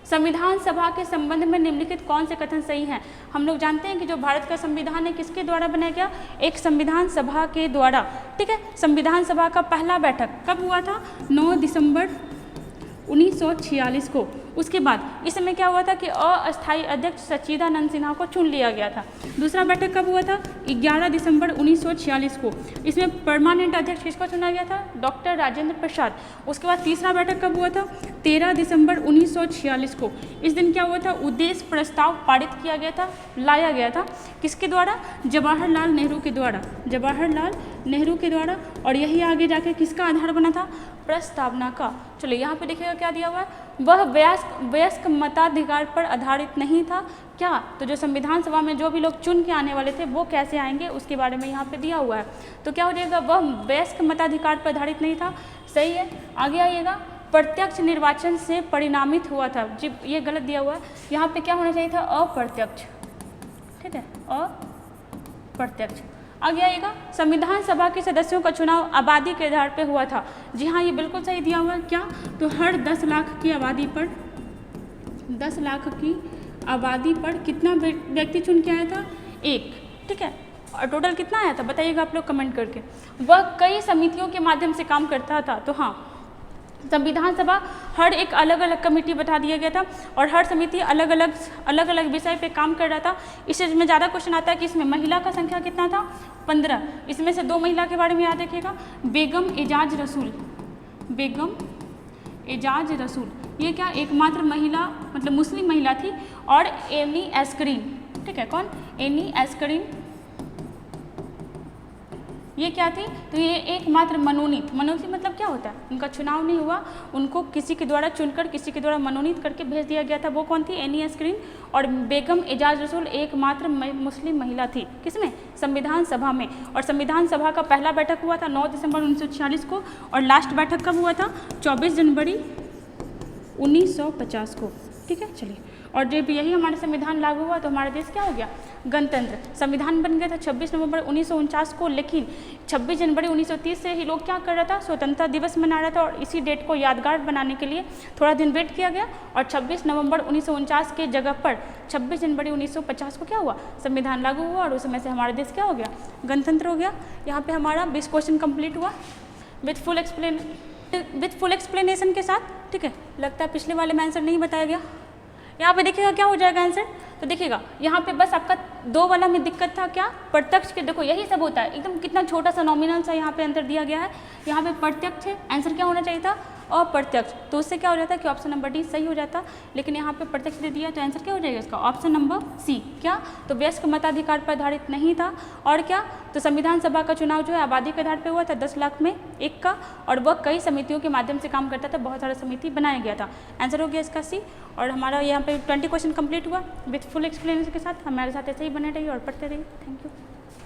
संविधान सभा के संबंध में निम्नलिखित कौन से कथन सही हैं। हम लोग जानते हैं कि जो भारत का संविधान है किसके द्वारा बनाया गया, एक संविधान सभा के द्वारा, ठीक है। संविधान सभा का पहला बैठक कब हुआ था, 9 दिसंबर 1946 को। उसके बाद इस समय क्या हुआ था कि अस्थायी अध्यक्ष सच्चिदानंद सिन्हा को चुन लिया गया था। दूसरा बैठक कब हुआ था, 11 दिसंबर 1946 को। इसमें परमानेंट अध्यक्ष किसको चुना गया था, डॉक्टर राजेंद्र प्रसाद। उसके बाद तीसरा बैठक कब हुआ था, 13 दिसंबर 1946 को। इस दिन क्या हुआ था, उद्देश्य प्रस्ताव पारित किया गया था, लाया गया था, किसके द्वारा, जवाहरलाल नेहरू के द्वारा, जवाहरलाल नेहरू के द्वारा। और यही आगे जाके किसका आधार बना था, प्रस्तावना का। चलो यहाँ पे देखिएगा क्या दिया हुआ है, वह वयस्क मताधिकार पर आधारित नहीं था। क्या, तो जो संविधान सभा में जो भी लोग चुन के आने वाले थे वो कैसे आएंगे उसके बारे में यहाँ पे दिया हुआ है। तो क्या हो जाएगा, वह वयस्क मताधिकार पर आधारित नहीं था, सही है। आगे आइएगा, प्रत्यक्ष निर्वाचन से परिणामित हुआ था, जी ये गलत दिया हुआ है, यहाँ पे क्या होना चाहिए था, अप्रत्यक्ष, ठीक है, अप्रत्यक्ष। आगे आइएगा, संविधान सभा के सदस्यों का चुनाव आबादी के आधार पर हुआ था। जी हाँ, ये बिल्कुल सही दिया हुआ है। क्या, तो हर 10 लाख की आबादी पर, 10 लाख की आबादी पर कितना व्यक्ति चुन के आया था, 1, ठीक है। और टोटल कितना आया था बताइएगा आप लोग कमेंट करके। वह कई समितियों के माध्यम से काम करता था। तो हाँ, संविधान सभा हर एक अलग अलग कमेटी बता दिया गया था और हर समिति अलग अलग विषय पे काम कर रहा था। इसमें ज़्यादा क्वेश्चन आता है कि इसमें महिला का संख्या कितना था, 15। इसमें से 2 महिला के बारे में याद रखिएगा, बेगम एजाज रसूल, बेगम एजाज रसूल, ये क्या एकमात्र महिला, मतलब मुस्लिम महिला थी। और एनी एस्करीन, ठीक है, कौन, एनी एस्करीन, ये क्या थी, तो ये एकमात्र मनोनीत, मनोनीत मतलब क्या होता है, उनका चुनाव नहीं हुआ, उनको किसी के द्वारा चुनकर, किसी के द्वारा मनोनीत करके भेज दिया गया था। वो कौन थी, एनी एस्करीन। और बेगम एजाज रसूल एकमात्र मुस्लिम महिला थी, किसमें, संविधान सभा में। और संविधान सभा का पहला बैठक हुआ था 9 दिसंबर 1946 को, और लास्ट बैठक कब हुआ था, 24 जनवरी 1950 को, ठीक है। चलिए, और जब यही हमारा संविधान लागू हुआ तो हमारा देश क्या हो गया, गणतंत्र। संविधान बन गया था 26 नवंबर 1949 को, लेकिन 26 जनवरी 1930 से ही लोग क्या कर रहा था, स्वतंत्रता दिवस मना रहा था। और इसी डेट को यादगार बनाने के लिए थोड़ा दिन वेट किया गया और 26 नवंबर 1949 के जगह पर 26 जनवरी 1950 को क्या हुआ, संविधान लागू हुआ। और उस समय से हमारा देश क्या हो गया, गणतंत्र हो गया। यहाँ पर हमारा 20 क्वेश्चन कम्प्लीट हुआ विथ फुल एक्सप्लेनेशन के साथ, ठीक है। लगता है पिछले वाले में आंसर नहीं बताया गया। यहाँ पे देखिएगा क्या हो जाएगा आंसर, तो देखिएगा यहाँ पे बस आपका 2 वाला में दिक्कत था, क्या, प्रत्यक्ष के, देखो यही सब होता है, एकदम कितना छोटा सा नॉमिनल सा यहाँ पे आंसर दिया गया है। यहाँ पे प्रत्यक्ष है, आंसर क्या होना चाहिए था, अप्रत्यक्ष। तो उससे क्या हो जाता है कि ऑप्शन नंबर डी सही हो जाता, लेकिन यहाँ पे प्रत्यक्ष दे दिया तो आंसर क्या हो जाएगा इसका, ऑप्शन नंबर सी। क्या, तो वयस्क मताधिकार पर आधारित नहीं था। और क्या, तो संविधान सभा का चुनाव जो है आबादी के आधार पर हुआ था, 10 लाख में 1 का। और वह कई समितियों के माध्यम से काम करता था, बहुत सारा समिति बनाया गया था। आंसर हो गया इसका सी। और हमारा यहाँ पे 20 क्वेश्चन कंप्लीट हुआ विथ फुल एक्सप्लेनेशन के साथ। हमारे साथ ऐसे ही बने रहिए और पढ़ते रहिए। Thank you.